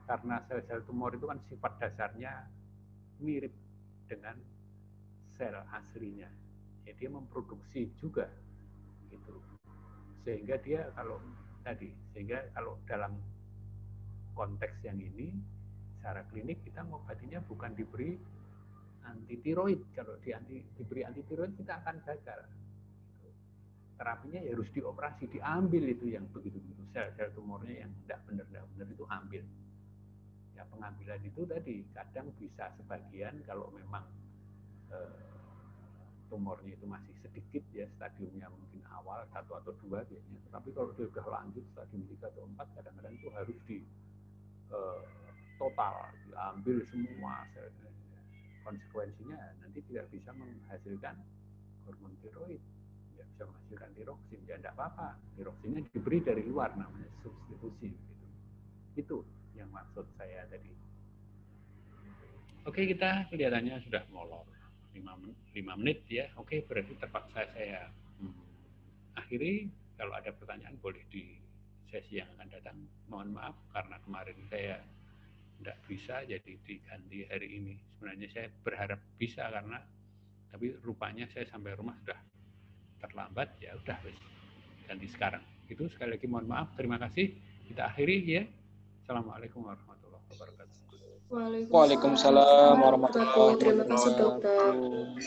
Karena sel-sel tumor itu kan sifat dasarnya mirip dengan sel aslinya. Ya, dia memproduksi juga gitu. Sehingga kalau dalam konteks yang ini secara klinik kita ngobatinya bukan diberi anti tiroid. Kalau diberi anti tiroid kita akan gagal. Terapinya ya harus dioperasi, diambil itu yang begitu-begitu sel-sel tumornya yang tidak benar itu ambil. Ya pengambilan itu tadi kadang bisa sebagian kalau memang tumornya itu masih sedikit ya stadiumnya mungkin awal 1 atau 2 biasanya. Tapi kalau dia sudah lanjut stadium 3 atau 4 kadang-kadang itu harus di total diambil semua sel-sel. Konsekuensinya nanti tidak bisa menghasilkan hormon tiroid. Bisa menghasilkan tiroksin, ya tidak apa-apa. Tiroksinnya diberi dari luar, namanya substitusi. Gitu. Itu yang maksud saya tadi. Oke, kita kelihatannya sudah molor 5 menit ya. Oke, berarti terpaksa saya akhiri. Kalau ada pertanyaan boleh di sesi yang akan datang. Mohon maaf karena kemarin saya tidak bisa, jadi diganti hari ini. Sebenarnya saya berharap bisa tapi rupanya saya sampai rumah sudah terlambat, ya udah ganti sekarang. Itu sekali lagi mohon maaf, terima kasih. Kita akhiri ya. Assalamualaikum warahmatullahi wabarakatuh. Waalaikumsalam warahmatullahi wabarakatuh. Terima kasih dokter.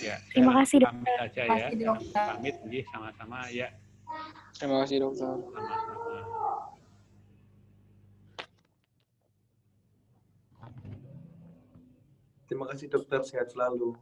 Ya, Terima kasih dokter. Pamit saja ya. Pamit sama-sama ya. Terima kasih dokter. Sama-sama. Terima kasih dokter, sehat selalu.